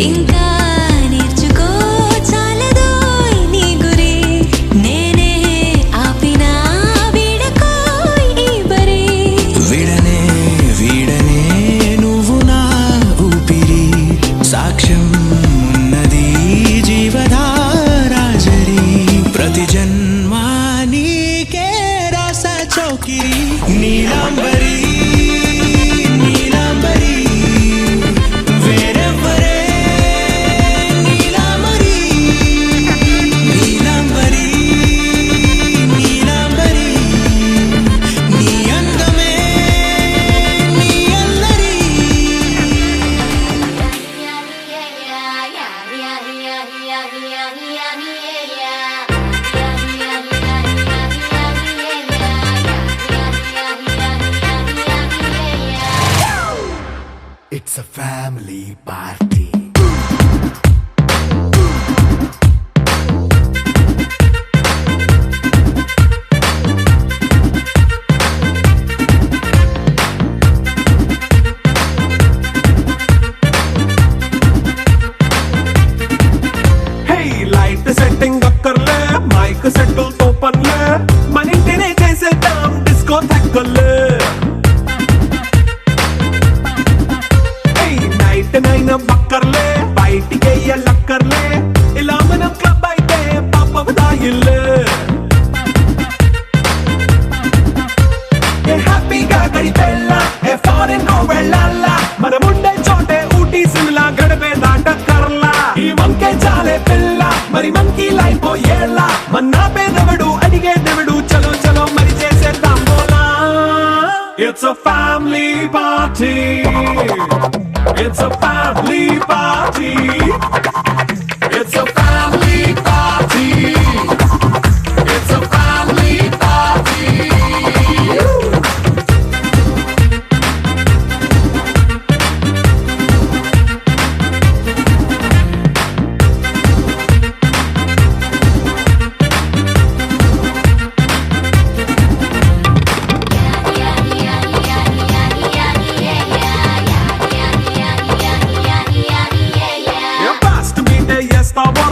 S8: ఇంకా నేర్చుకో చాలదోయ్ నీ గురి నేనే ఆపినా వీడకోయ్ ఈ బరి
S10: విడనే వీడనే నువ్వు నా ఊపిరి సాక్ష్యం ఉన్నది జీవధారాజరి ప్రతి జన్మా నీకే రాస చౌకిరి నీలాంబరి నీలాంబరి వేరెవ్వరే Neelambari
S3: family party.
S12: Light setting అక్కర్లే, మైక్ సెట్టులతో పనులే, మన ఇంటినే చేసేద్దాం డిస్కో తగ్గలే. నైట్ నైన్ అక్కర్లే, బయటికి వెయ్యలక్కర్లే, ఇలా మనం క్లబ్ అయితే పాపదాయిల్లే. హ్యాపీగా గడిపెళ్ళా, ఏ ఫారెన్ నో వెళ్ళాలా, మనం ఉండే చోటే ఊటీ సిమ్లా గడిపే దాటక్కర్లా. ఈ వంకే చాలే పిల్ల, మరి మంకీ లైఫ్ ఏళ్ళ, మన్నా పేదవడు అడిగేదెవడు, చలో చలో మరి చేసేద్దాం బోలా. It's a family party. It's a family party. It's a family party. It's a family party.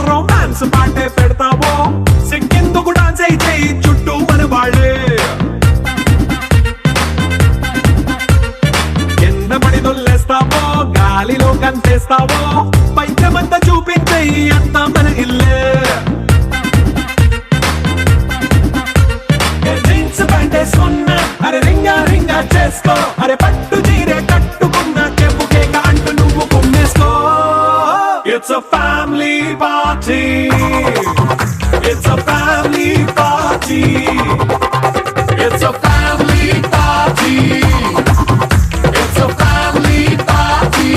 S12: Romance పాటే పెడతావో, సిగ్గెందుకు డాన్స్ చేయి చుట్టూ మన వాళ్ళే. కింద పడి దొల్లేస్తావో, గాలిలో కంటేస్తావో, పైద్యమంతా చూపించేయి అంతా మన ఇల్లే. జీన్స్ ప్యాంటేసుకున్నా, అరే రింగా రింగా చేసుకో, అరే పట్టు చీరే కట్టుకున్నా, చెప్పు కేక అంటూ నువ్వు కుమ్మేసుకో. It's a family party. It's a family party. It's a family party. It's a family party.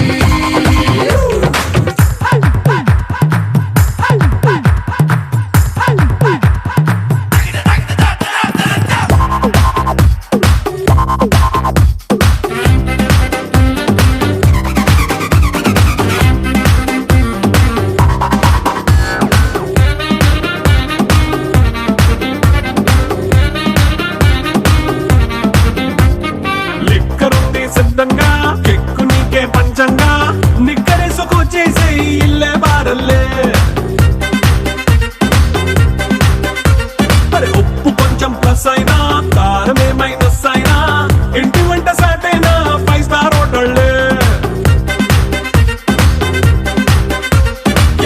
S12: సిద్ధంగా కెక్కు నీకే పంచంగా, నిక్కరేసుకొచ్చేసే ఇల్లే బారల్లే. మరి ఉప్పు కొంచెం ప్లస్ అయినా, కారమే మైనస్ అయినా, ఇంటి వంట సాటైనా 5 స్టార్ హోటళ్ళే.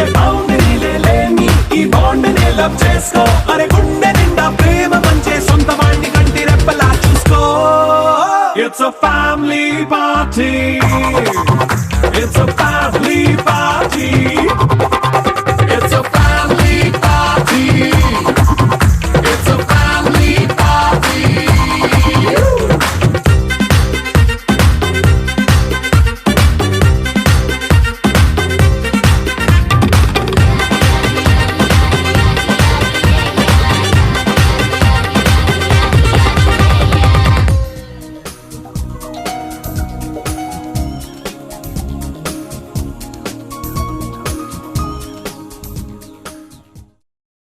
S12: ఏ బౌండరీలే లేని ఈ బాండ్ని లవ్ చేసుకో, అరే గుండె నిండా ప్రేమ పంచే సొంత వాడిని కంటి రెప్పలా చూసుకో. It's a family party.